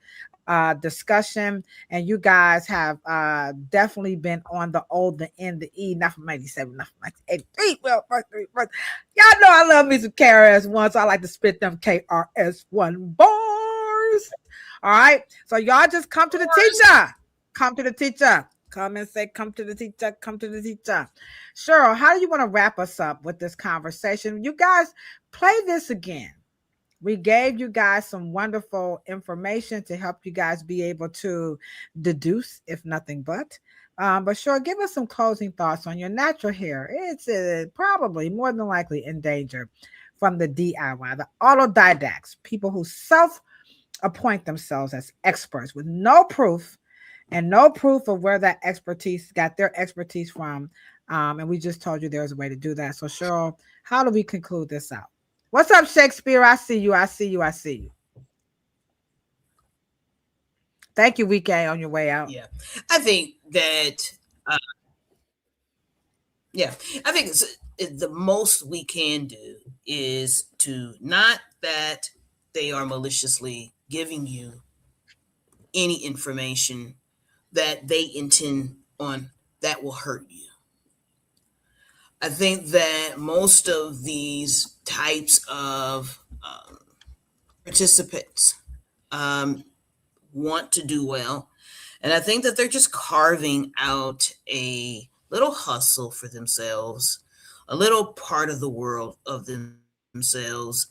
discussion, and you guys have definitely been on the old, the N, the E, not from 97, not from 83. Well, y'all know I love me some KRS-One, so I like to spit them KRS-One bars. All right, so y'all just come to the teacher. Come to the teacher. Come and say, come to the teacher, come to the teacher. Cheryl, how do you want to wrap us up with this conversation? You guys play this again. We gave you guys some wonderful information to help you guys be able to deduce, if nothing but. But sure, give us some closing thoughts on your natural hair. It's probably more than likely in danger from the DIY, the autodidacts, people who self-appoint themselves as experts with no proof of where that expertise got their expertise from. And we just told you there's a way to do that. So Cheryl, how do we conclude this out? What's up, Shakespeare? I see you. Thank you, Wike, on your way out. Yeah, I think that. I think the most we can do is to, not that they are maliciously giving you any information that they intend on that will hurt you. I think that most of these types of participants want to do well. And I think that they're just carving out a little hustle for themselves, a little part of the world of themselves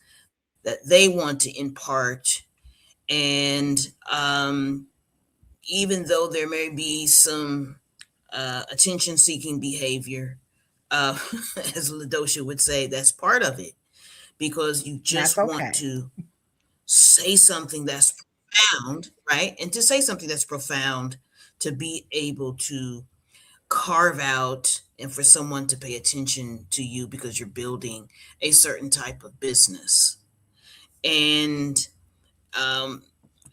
that they want to impart. And even though there may be some attention-seeking behavior, as LaDosha would say, that's part of it, because you just want to say something that's profound, right? And to say something that's profound, to be able to carve out and for someone to pay attention to you because you're building a certain type of business. And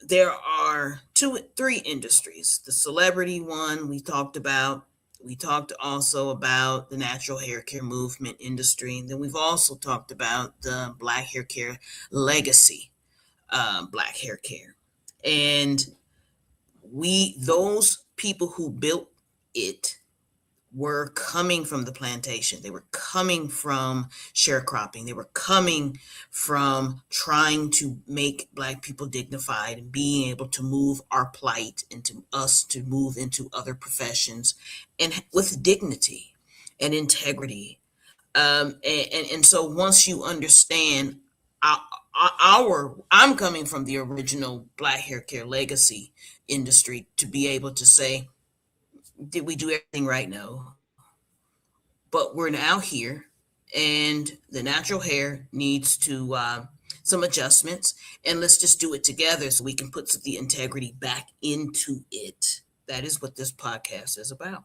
there are 3 industries. The celebrity one we talked about. We talked also about the natural hair care movement industry. And then we've also talked about the Black hair care legacy, Black hair care. And those people who built it were coming from the plantation. They were coming from sharecropping. They were coming from trying to make Black people dignified and being able to move our plight into us to move into other professions and with dignity and integrity. And so once you understand I'm coming from the original Black hair care legacy industry, to be able to say, did we do everything right? No. But we're now here, and the natural hair needs to some adjustments, and let's just do it together so we can put the integrity back into it. That is what this podcast is about.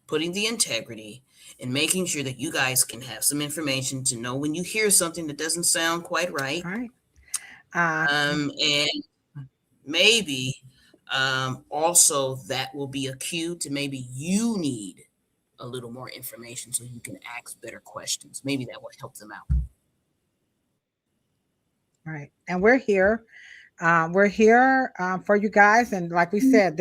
Putting the integrity and making sure that you guys can have some information to know when you hear something that doesn't sound quite right. Right. And maybe also that will be a cue to maybe you need a little more information so you can ask better questions. Maybe that will help them out. Right. And we're here. We're here for you guys. And like we said,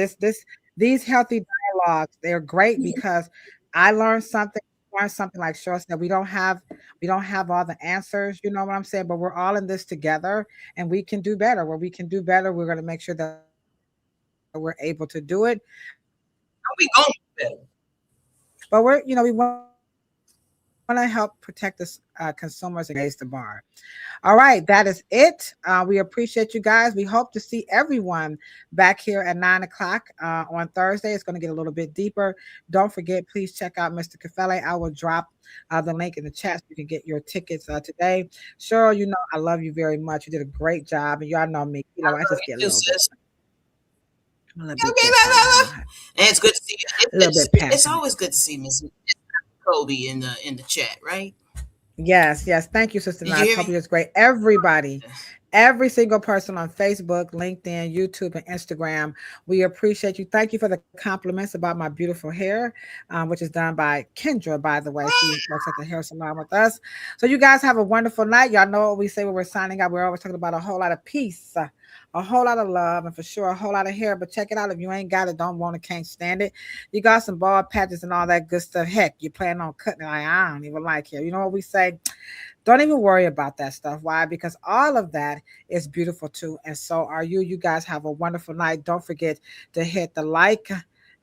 these healthy dialogues, they're great because I learned something like Cheryl said. We don't have all the answers, you know what I'm saying? But we're all in this together, and we can do better. Where we can do better, we're going to make sure that we're able to do it. We going to do better. But we want to help protect the consumers and raise the bar. All right, that is it. We appreciate you guys. We hope to see everyone back here at 9:00 on Thursday. It's going to get a little bit deeper. Don't forget, please check out Mr. Kafele. I will drop the link in the chat so you can get your tickets today. Cheryl, I love you very much. You did a great job, and y'all know me. I just get a little bit. And it's good to see you. It's always good to see Miss Kobe in the chat, right? Yes, yes. Thank you, Sister Did you Nas. hear Hope me? it's great. Everybody, every single person on Facebook, LinkedIn, YouTube, and Instagram, we appreciate you. Thank you for the compliments about my beautiful hair, which is done by Kendra, by the way. She works at the hair salon with us. So you guys have a wonderful night. Y'all know what we say when we're signing out. We're always talking about a whole lot of peace, a whole lot of love, and for sure a whole lot of hair. But check it out. If you ain't got it, don't want it, can't stand it. You got some bald patches and all that good stuff. Heck, you plan on cutting it. Like, I don't even like hair. You know what we say? Don't even worry about that stuff. Why? Because all of that is beautiful too. And so are you. You guys have a wonderful night. Don't forget to hit the like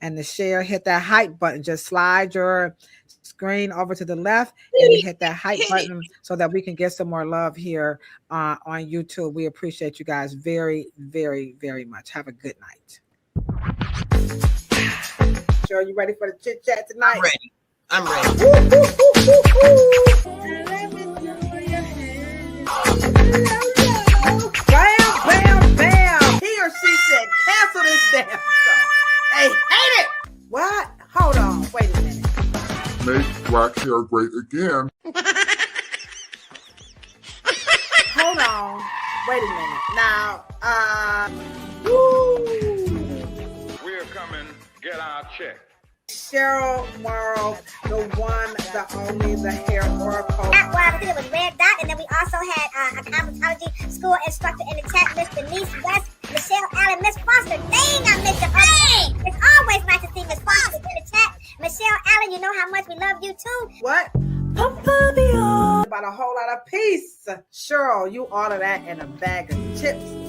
and the share. Hit that hype button. Just slide your screen over to the left and you hit that hype button so that we can get some more love here on YouTube. We appreciate you guys very, very, very much. Have a good night. Sure, you ready for the chit chat tonight? I'm ready. Bam, bam, bam. He or she said, cancel this damn song. They hate it. What? Hold on. Wait a minute. Make black hair great again. Hold on. Wait a minute. Now, We're coming, get our check. Cheryl Morrow, the one, the only, the hair oracle. That was, it was Red Dot, and then we also had a cosmetology school instructor in the chat, Miss Denise West, Michelle Allen, Miss Foster. Dang, I missed your name. It's always nice to see Miss Foster in the chat. Michelle Allen, you know how much we love you too. What? About a whole lot of peace. Cheryl, you order that in a bag of chips.